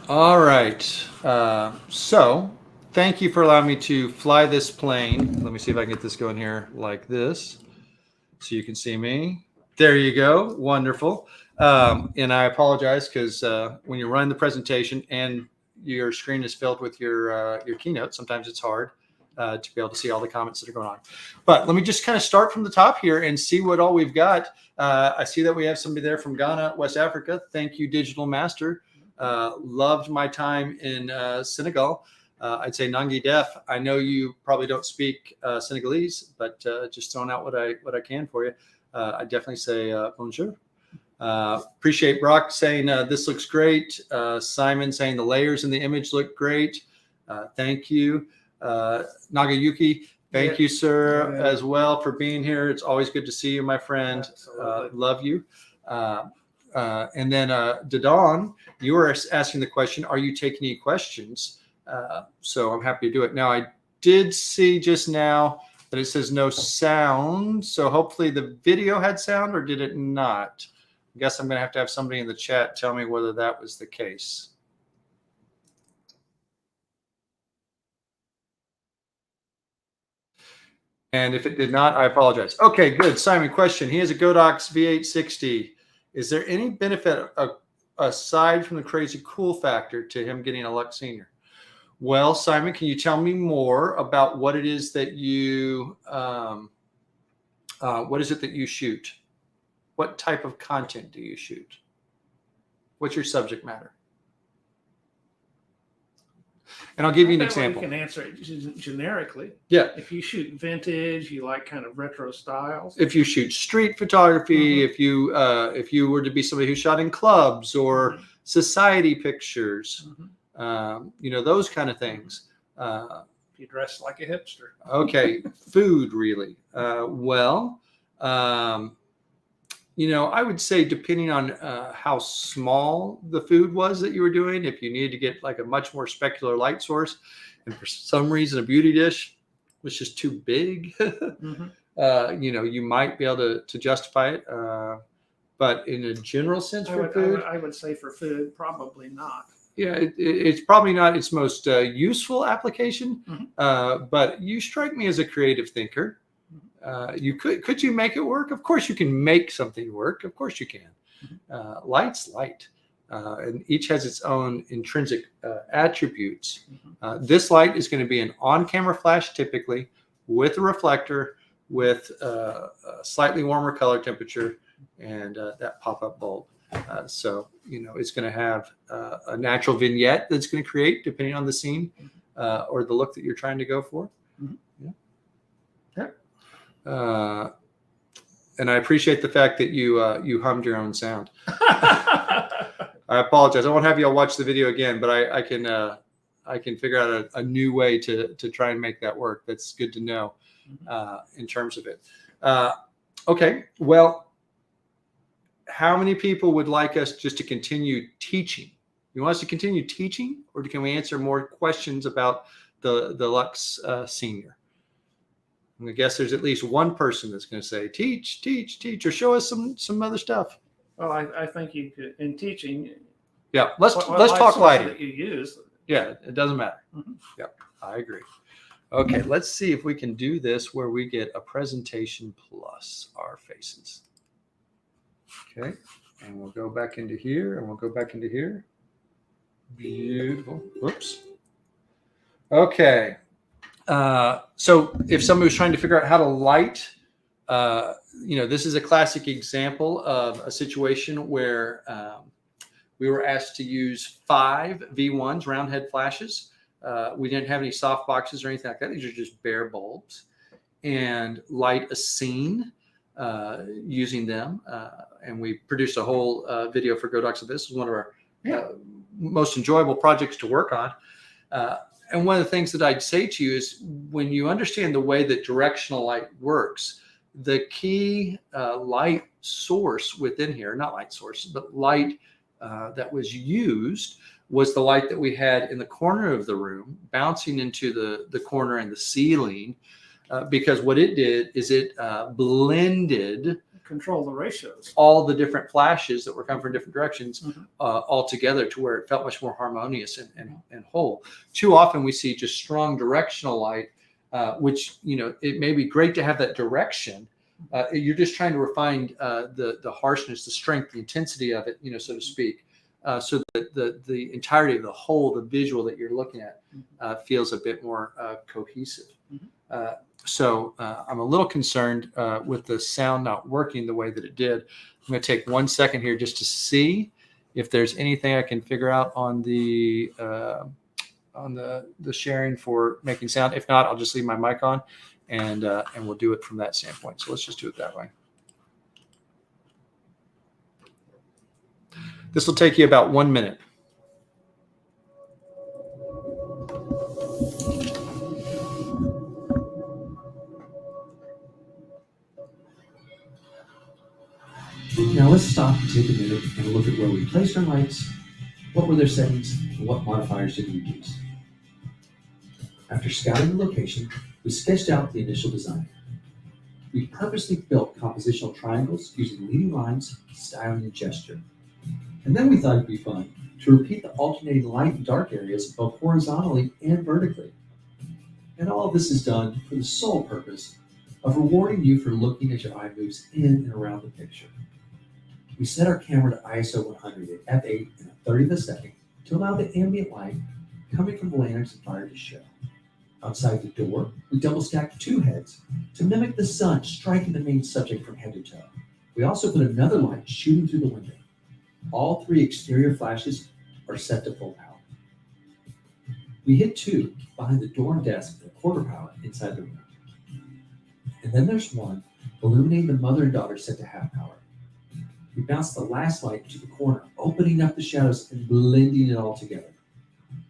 All right. So thank you for allowing me to fly this plane. Let me see if I can get this going here like this so you can see me. There you go. Wonderful. And I apologize because when you're running the presentation and your screen is filled with your keynote, sometimes it's hard to be able to see all the comments that are going on. But let me just kind of start from the top here and see what all we've got. I see that we have somebody there from Ghana, West Africa. Thank you, Digital Master. Loved my time in Senegal. I'd say Nangi Def. I know you probably don't speak Senegalese, but just throwing out what I can for you. I definitely say bonjour. Appreciate Brock saying this looks great. Simon saying the layers in the image look great. Thank you. Nagayuki, thank you, sir, as well for being here. It's always good to see you, my friend. Love you. And then Dadon, you were asking the question, are you taking any questions? So I'm happy to do it. Now, I did see just now that it says no sound. So hopefully the video had sound, or did it not? I guess I'm going to have somebody in the chat tell me whether that was the case. And if it did not, I apologize. Okay, good. Simon, question. He has a Godox V860. Is there any benefit aside from the crazy cool factor to him getting a Lux Senior? Well, Simon, can you tell me more about what it is that you shoot? What type of content do you shoot? What's your subject matter? And I'll give you an example. You can answer it generically. Yeah. If you shoot vintage, you like kind of retro styles. If you shoot street photography, if you were to be somebody who shot in clubs or society pictures, those kind of things. If you dress like a hipster. Okay. Food, really. I would say depending on how small the food was that you were doing, if you needed to get like a much more specular light source, and for some reason a beauty dish was just too big, you might be able to justify it. But in a general sense food, I would say for food, probably not. Yeah, it's probably not its most useful application, but you strike me as a creative thinker. Could you make it work? Of course you can make something work. Of course you can. Light's light, and each has its own intrinsic attributes. This light is going to be an on-camera flash, typically with a reflector, with a slightly warmer color temperature, and that pop-up bulb. So it's going to have a natural vignette that's going to create, depending on the scene or the look that you're trying to go for. And I appreciate the fact that you hummed your own sound. I apologize. I won't have you all watch the video again, but I can figure out a new way to try and make that work. That's good to know in terms of it. Okay. Well, how many people would like us just to continue teaching? You want us to continue teaching, or can we answer more questions about the Lux Senior? I guess there's at least one person that's going to say, teach, or show us some other stuff. Well, I think you could, in teaching. Yeah, let's talk lighting. That you use. Yeah, it doesn't matter. Yeah, I agree. Okay, let's see if we can do this where we get a presentation plus our faces. Okay, and we'll go back into here, and we'll go back into here. Beautiful. Whoops. Okay. So if somebody was trying to figure out how to light, this is a classic example of a situation where we were asked to use 5 V1s, round head flashes. We didn't have any soft boxes or anything like that. These are just bare bulbs, and light a scene using them. And we produced a whole video for Godox of this. It was one of our most enjoyable projects to work on. And one of the things that I'd say to you is when you understand the way that directional light works, the key light source within here, not light source, but light that was used was the light that we had in the corner of the room bouncing into the corner and the ceiling, because what it did is it blended control the ratios. all the different flashes that were coming from different directions Mhm. all together to where it felt much more harmonious and whole. Too often we see just strong directional light, which, it may be great to have that direction. You're just trying to refine the harshness, the strength, the intensity of it, so to speak, so that the entirety of the whole, the visual that you're looking at, feels a bit more cohesive. Mhm. So I'm a little concerned with the sound not working the way that it did. I'm going to take 1 second here just to see if there's anything I can figure out on the sharing for making sound. If not, I'll just leave my mic on, and we'll do it from that standpoint. So let's just do it that way. This will take you about 1 minute. Now let's stop and take a minute and look at where we placed our lights, what were their settings, and what modifiers did we use. After scouting the location, we sketched out the initial design. We purposely built compositional triangles using leading lines, styling, and gesture. And then we thought it'd be fun to repeat the alternating light and dark areas both horizontally and vertically. And all of this is done for the sole purpose of rewarding you for looking as your eye moves in and around the picture. We set our camera to ISO 100 at f8 in a 30th of a second to allow the ambient light coming from the lanterns and fire to show. Outside the door, we double stacked 2 heads to mimic the sun striking the main subject from head to toe. We also put another light shooting through the window. All 3 exterior flashes are set to full power. We hid 2 behind the door and desk at a quarter power inside the room. And then there's one illuminating the mother and daughter set to half power. We bounced the last light to the corner, opening up the shadows and blending it all together.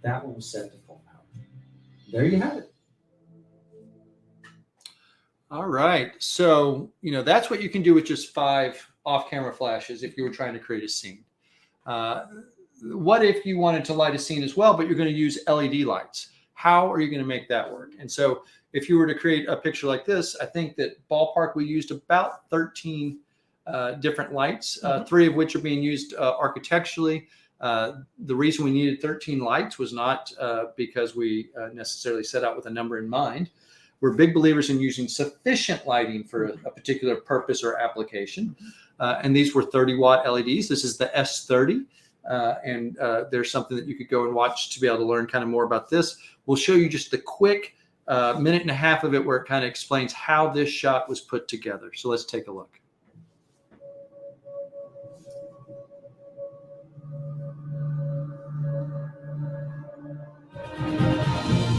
That one was set to full power. There you have it. All right. So, that's what you can do with just 5 off-camera flashes if you were trying to create a scene. What if you wanted to light a scene as well, but you're going to use LED lights? How are you going to make that work? And so if you were to create a picture like this, I think that ballpark, we used about 13 different lights, 3 of which are being used architecturally. The reason we needed 13 lights was not because we necessarily set out with a number in mind. We're big believers in using sufficient lighting for a particular purpose or application. And these were 30-watt LEDs. This is the S30. And there's something that you could go and watch to be able to learn kind of more about this. We'll show you just the quick minute and a half of it where it kind of explains how this shot was put together. So let's take a look.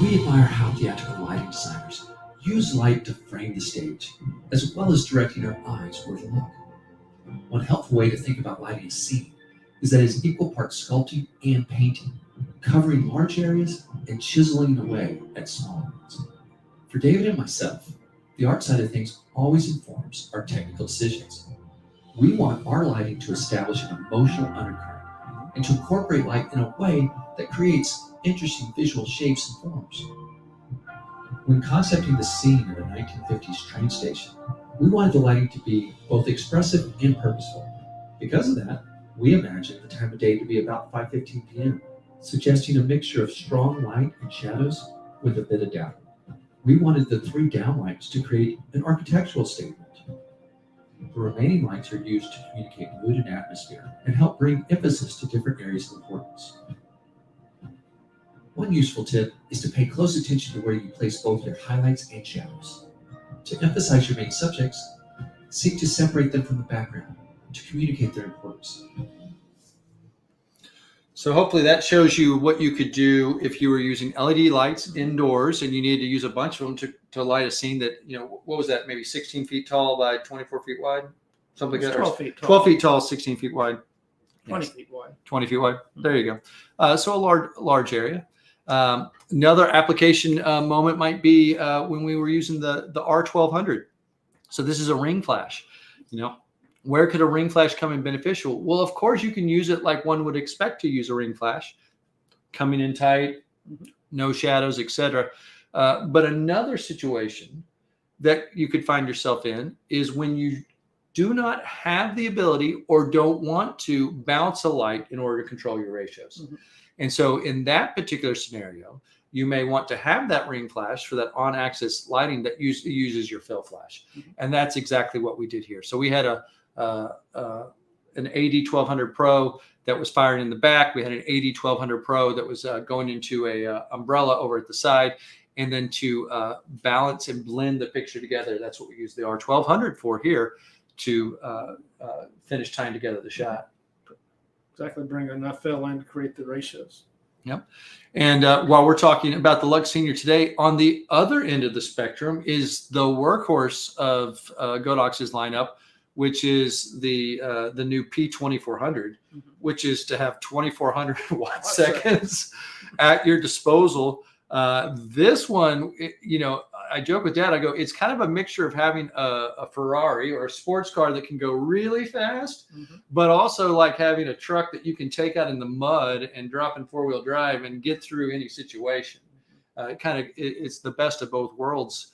We admire how theatrical lighting designers use light to frame the stage, as well as directing our eyes where to look. One helpful way to think about lighting a scene is that it's equal parts sculpting and painting, covering large areas and chiseling away at smaller ones. For David and myself, the art side of things always informs our technical decisions. We want our lighting to establish an emotional undercurrent and to incorporate light in a way that creates interesting visual shapes and forms. When concepting the scene at a 1950s train station, we wanted the lighting to be both expressive and purposeful. Because of that, we imagined the time of day to be about 5:15 p.m., suggesting a mixture of strong light and shadows with a bit of down. We wanted the 3 downlights to create an architectural statement. The remaining lights are used to communicate mood and atmosphere and help bring emphasis to different areas of importance. One useful tip is to pay close attention to where you place both your highlights and shadows. To emphasize your main subjects, seek to separate them from the background to communicate their importance. So hopefully that shows you what you could do if you were using LED lights indoors and you needed to use a bunch of them to light a scene that, what was that, maybe 16 feet tall by 24 feet wide? Something like that. 12 feet tall. 12 feet tall, 16 feet wide. 20 feet wide. 20 feet wide. There you go. So a large area. Another application moment might be when we were using the R1200. So this is a ring flash. Where could a ring flash come in beneficial? Well, of course, you can use it like one would expect to use a ring flash, coming in tight, no shadows, etc. But another situation that you could find yourself in is when you do not have the ability or don't want to bounce a light in order to control your ratios. Mhm. And so in that particular scenario, you may want to have that ring flash for that on-axis lighting that uses your fill flash. Mhm. And that's exactly what we did here. So we had an AD 1200 Pro that was firing in the back. We had an AD 1200 Pro that was going into a umbrella over at the side. And then to balance and blend the picture together, that's what we use the R1200 for here to finish tying together the shot. Exactly, bring enough fill in to create the ratios. Yep. And while we're talking about the Lux Senior today, on the other end of the spectrum is the workhorse of Godox's lineup, which is the new P2400, which is to have 2400 watt seconds at your disposal. This one, I joke with Dad. I go, it's kind of a mixture of having a Ferrari or a sports car that can go really fast, but also like having a truck that you can take out in the mud and drop in 4-wheel drive and get through any situation. It's the best of both worlds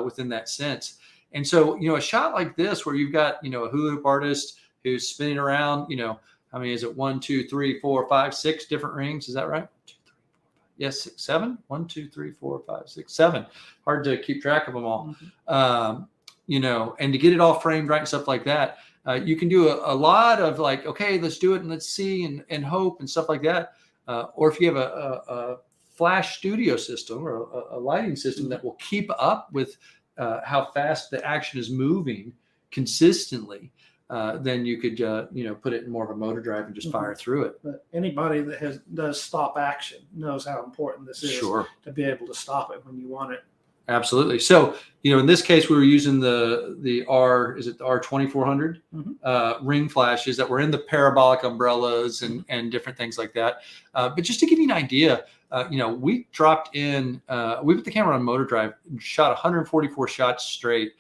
within that sense. And so, a shot like this where you've got, a hula hoop artist who's spinning around, how many is it? 1, 2, 3, 4, 5, 6 different rings. Is that right? Yes, 6, 7. 1, 2, 3, 4, 5, 6, 7. Hard to keep track of them all. And to get it all framed right and stuff like that, you can do a lot of like, okay, let's do it and let's see and hope and stuff like that. Or if you have a flash studio system or a lighting system that will keep up with how fast the action is moving consistently, then you could, put it in more of a motor drive and just fire through it. But anybody that does stop action knows how important this is to be able to stop it when you want it. Absolutely. So, in this case, we were using the R2400 ring flashes that were in the parabolic umbrellas and different things like that. But just to give you an idea, we dropped in, we put the camera on motor drive and shot 144 shots straight,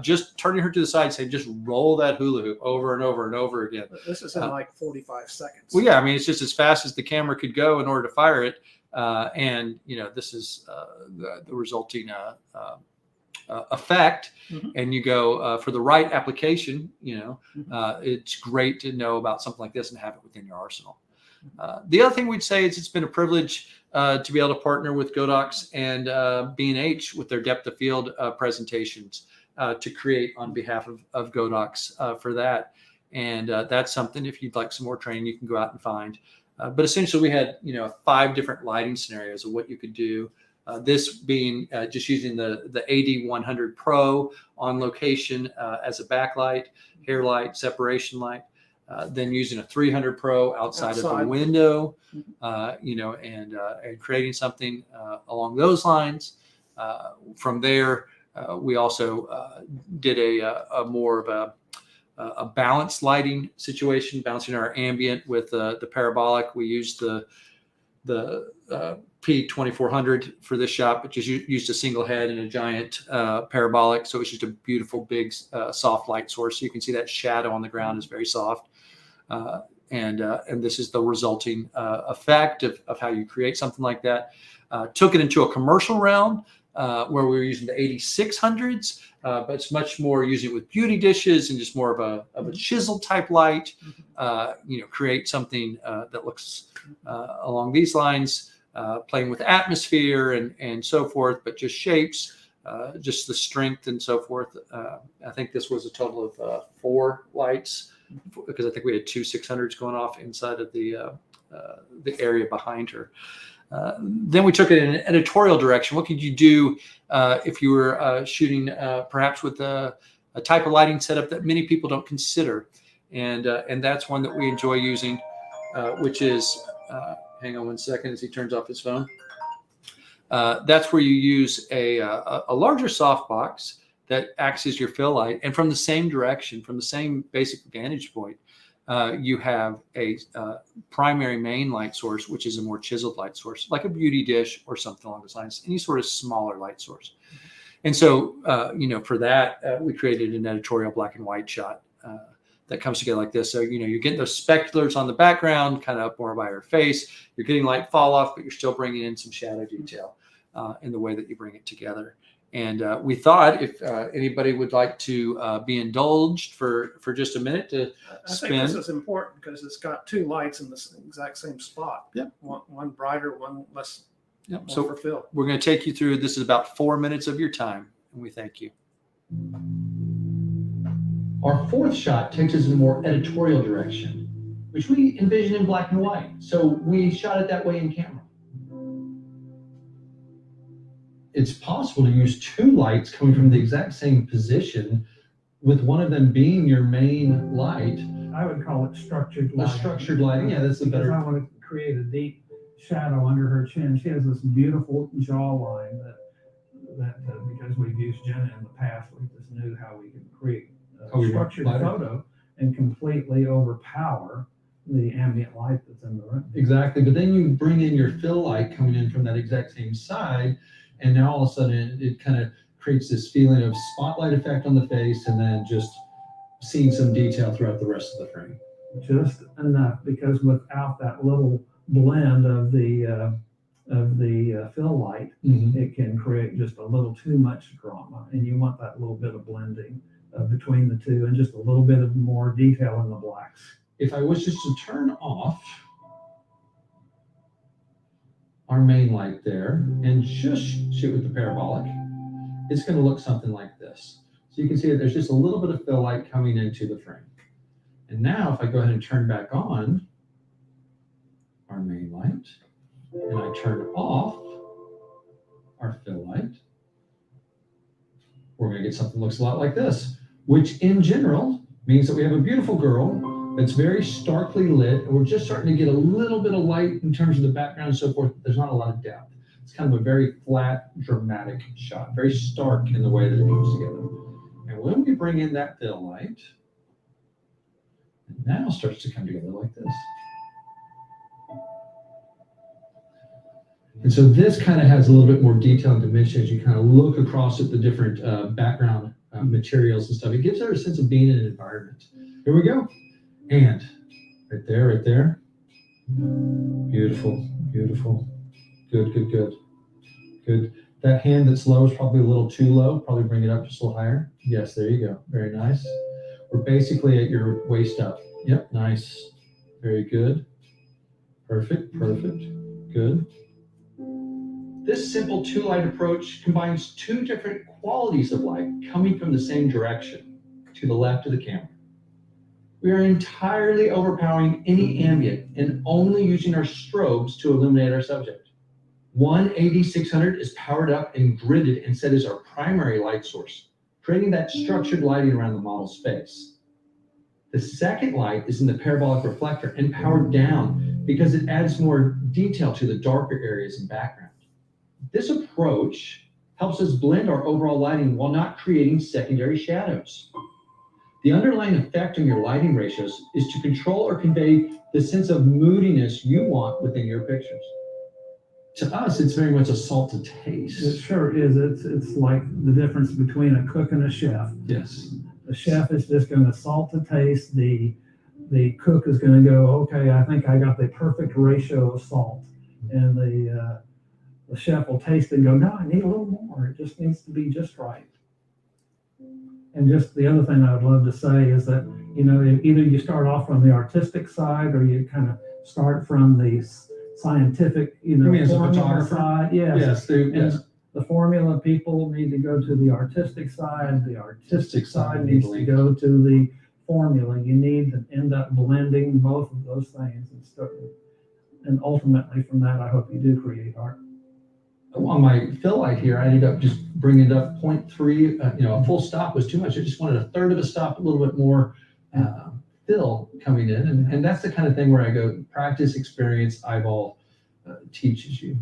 just turning her to the side, saying, just roll that hula hoop over and over and over again. This is in like 45 seconds. Well, yeah, I mean, it's just as fast as the camera could go in order to fire it. And this is the resulting effect. And you go for the right application, it's great to know about something like this and have it within your arsenal. The other thing we'd say is it's been a privilege to be able to partner with Godox and B&H with their depth of field presentations to create on behalf of Godox for that. And that's something, if you'd like some more training, you can go out and find. But essentially, we had 5 different lighting scenarios of what you could do. This being just using the AD 100 Pro on location as a backlight, hair light, separation light. Then using a 300 Pro outside of the window, and creating something along those lines. From there, we also did a more of a balanced lighting situation, balancing our ambient with the parabolic. We used the P2400 for this shot, but just used a single head and a giant parabolic. So it's just a beautiful, big, soft light source. So you can see that shadow on the ground is very soft. And this is the resulting effect of how you create something like that. Took it into a commercial realm where we were using the 8600s, but it's much more using it with beauty dishes and just more of a chisel type light. Create something that looks along these lines, playing with atmosphere and so forth, but just shapes, just the strength and so forth. I think this was a total of 4 lights, because I think we had 2 600s going off inside of the area behind her. Then we took it in an editorial direction. What could you do if you were shooting perhaps with a type of lighting setup that many people don't consider? And that's one that we enjoy using, which is, hang on one second as he turns off his phone. That's where you use a larger softbox that acts as your fill light. And from the same direction, from the same basic vantage point, you have a primary main light source, which is a more chiseled light source, like a beauty dish or something along those lines, any sort of smaller light source. And so, for that, we created an editorial black and white shot that comes together like this. So, you're getting those speculars on the background, kind of up more by her face. You're getting light fall off, but you're still bringing in some shadow detail in the way that you bring it together. And we thought if anybody would like to be indulged for just a minute to I spin. think this is important because it's got two lights in the exact same spot. Yep. One brighter, one less. Yep. More So for Phil. we're going to take you through. This is about 4 minutes of your time, and we thank you. Our fourth shot takes us in a more editorial direction, which we envision in black and white. So we shot it that way in camera. It's possible to use two lights coming from the exact same position, with one of them being your main light. I would call it structured lighting. Structured lighting, yeah, that's a Because better. I want to create a deep shadow under her chin. She has this beautiful jawline that because we've used Jenna in the past, we just knew how we can create a structured photo and completely overpower the ambient light that's in the room. Exactly, but then you bring in your fill light coming in from that exact same side, and now all of a sudden it kind of creates this feeling of spotlight effect on the face, and then just seeing some detail throughout the rest of the frame. Just enough, because without that little blend of the fill light, it can create just a little too much drama, and you want that little bit of blending between the two, and just a little bit of more detail in the blacks. If I was just to turn off our main light there and just shoot with the parabolic, it's going to look something like this. So you can see that there's just a little bit of fill light coming into the frame. And now if I go ahead and turn back on our main light and I turn off our fill light, we're going to get something that looks a lot like this, which in general means that we have a beautiful girl that's very starkly lit, and we're just starting to get a little bit of light in terms of the background and so forth. There's not a lot of depth. It's kind of a very flat, dramatic shot, very stark in the way that it comes together. And when we bring in that fill light, it now starts to come together like this. And so this kind of has a little bit more detail and dimension as you kind of look across at the different background materials and stuff. It gives her a sense of being in an environment. Here we go. And right there, right there. Beautiful, beautiful. Good, good, good. Good. That hand that's low is probably a little too low. Probably bring it up just a little higher. Yes, there you go. Very nice. We're basically at your waist up. Yep, nice. Very good. Perfect, perfect. Good. This simple two-light approach combines two different qualities of light coming from the same direction, to the left of the camera. We are entirely overpowering any ambient and only using our strobes to illuminate our subject. One AD600 is powered up and gridded and set as our primary light source, creating that structured lighting around the model's face. The second light is in the parabolic reflector and powered down because it adds more detail to the darker areas and background. This approach helps us blend our overall lighting while not creating secondary shadows. The underlying effect on your lighting ratios is to control or convey the sense of moodiness you want within your pictures. To us, it's very much a salt to taste. It sure is. It's like the difference between a cook and a chef. Yes. The chef is just going to salt to taste. The cook is going to go, okay, I think I got the perfect ratio of salt. And the chef will taste it and go, no, I need a little more. It just needs to be just right. And just the other thing I would love to say is that, you know, either you start off from the artistic side or you kind of start from the scientific, you know, as a formula photographer? side. Yes. Yes. And the formula people need to go to the artistic side. The artistic side needs to go to the formula. You need to end up blending both of those things and start. And ultimately from that, I hope you do create art. On my fill light here, I ended up just bringing it up 0.3. A full stop was too much. I just wanted a third of a stop, a little bit more fill coming in. And that's the kind of thing where I go, practice, experience, eyeball teaches you.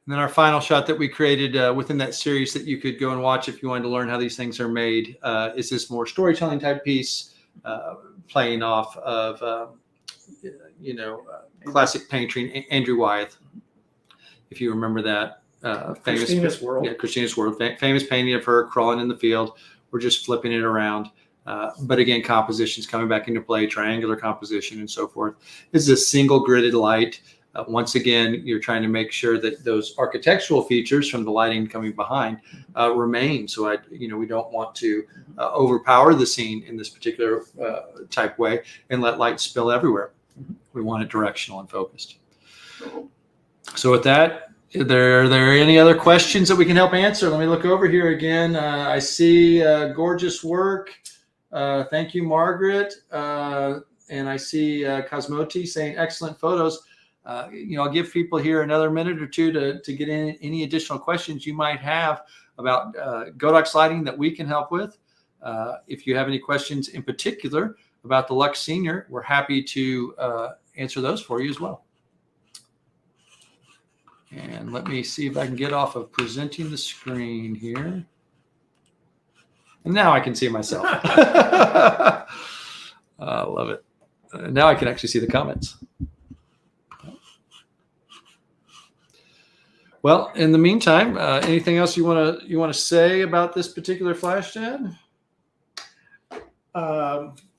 And then our final shot that we created within that series that you could go and watch if you wanted to learn how these things are made is this more storytelling type piece, playing off of, classic painting, Andrew Wyeth, if you remember that famous Christina's World. Yeah, Christina's World, famous painting of her crawling in the field. We're just flipping it around. But again, compositions coming back into play, triangular composition and so forth. This is a single gridded light. Once again, you're trying to make sure that those architectural features from the lighting coming behind remain. So we don't want to overpower the scene in this particular type way and let light spill everywhere. We want it directional and focused. So with that, are there any other questions that we can help answer? Let me look over here again. I see gorgeous work. Thank you, Margaret. And I see Cosmoti saying excellent photos. I'll give people here another minute or two to get in any additional questions you might have about Godox lighting that we can help with. If you have any questions in particular about the Lux Senior, we're happy to answer those for you as well. And let me see if I can get off of presenting the screen here. And now I can see myself. I love it. Now I can actually see the comments. Well, in the meantime, anything else you want to say about this particular flash, Dad?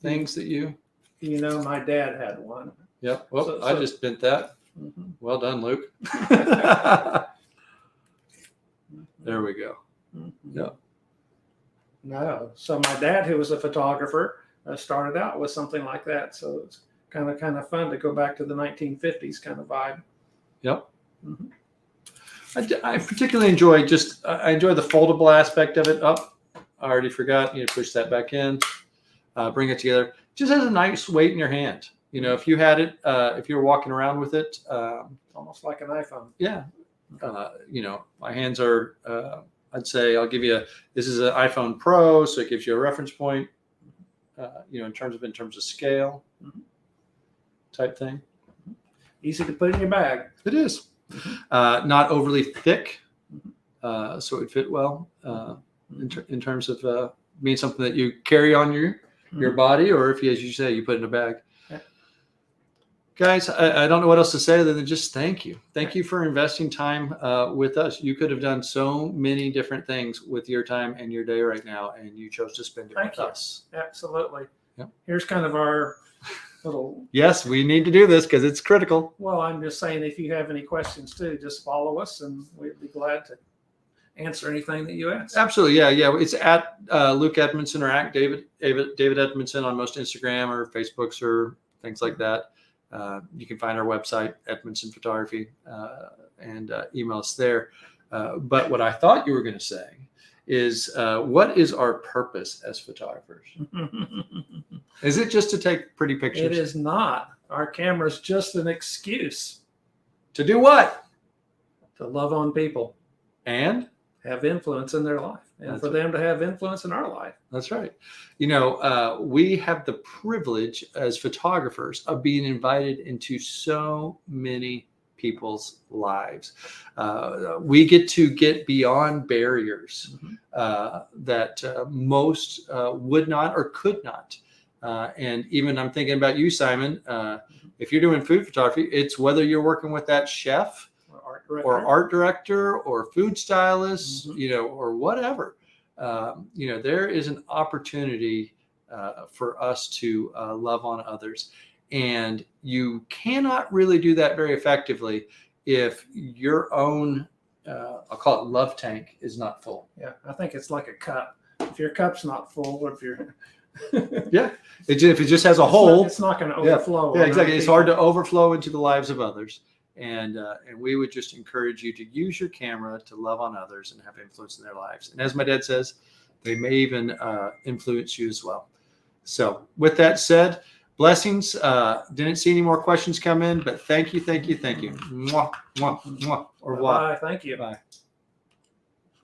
Things that my dad had one. Yep. Well, I just bent that. Mm-hmm. Well done, Luke. There we go. Mm-hmm. Yep. No. So my dad, who was a photographer, started out with something like that. So it's kind of fun to go back to the 1950s kind of vibe. Yep. Mm-hmm. I particularly enjoy I enjoy the foldable aspect of it. I already forgot. Push that back in, bring it together. Just has a nice weight in your hand. If you had it, if you were walking around with it, almost like an iPhone. Yeah. My hands are. I'd say I'll give you this is an iPhone Pro, so it gives you a reference point. In terms of scale, type thing. Easy to put in your bag. It is. Not overly thick, so it would fit well in terms of being something that you carry on your body, or if you, as you say, you put in a bag. Yeah. Guys, I don't know what else to say other than just thank you. Thank you for investing time with us. You could have done so many different things with your time and your day right now, and you chose to spend it with us. Absolutely. Yep. Here's kind of our little. Yes, we need to do this because it's critical. Well, I'm just saying, if you have any questions too, just follow us, and we'd be glad to answer anything that you ask. Absolutely, yeah. It's at Luke Edmonson or at David Edmonson on most Instagram or Facebooks or things like that. You can find our website, Edmonson Photography, and email us there. But what I thought you were going to say is, what is our purpose as photographers? Is it just to take pretty pictures? It is not. Our camera's just an excuse. To do what? To love on people. And? Have influence in their life. And That's for them to have influence in our life. That's right. We have the privilege as photographers of being invited into so many people's lives. We get to get beyond barriers that most would not or could not. And even I'm thinking about you, Simon. If you're doing food photography, it's whether you're working with that chef or art director or food stylist, or whatever. There is an opportunity for us to love on others. And you cannot really do that very effectively if your own, I'll call it love tank, is not full. Yeah, I think it's like a cup. If your cup's not full, or if you're yeah, if it just has a hole, it's not going to overflow. Yeah, exactly. It's hard to overflow into the lives of others. And we would just encourage you to use your camera to love on others and have influence in their lives. And as my dad says, they may even influence you as well. So with that said, blessings. Didn't see any more questions come in, but thank you. Mwah, mwah, mwah. Au revoir. Bye. Thank you. Bye.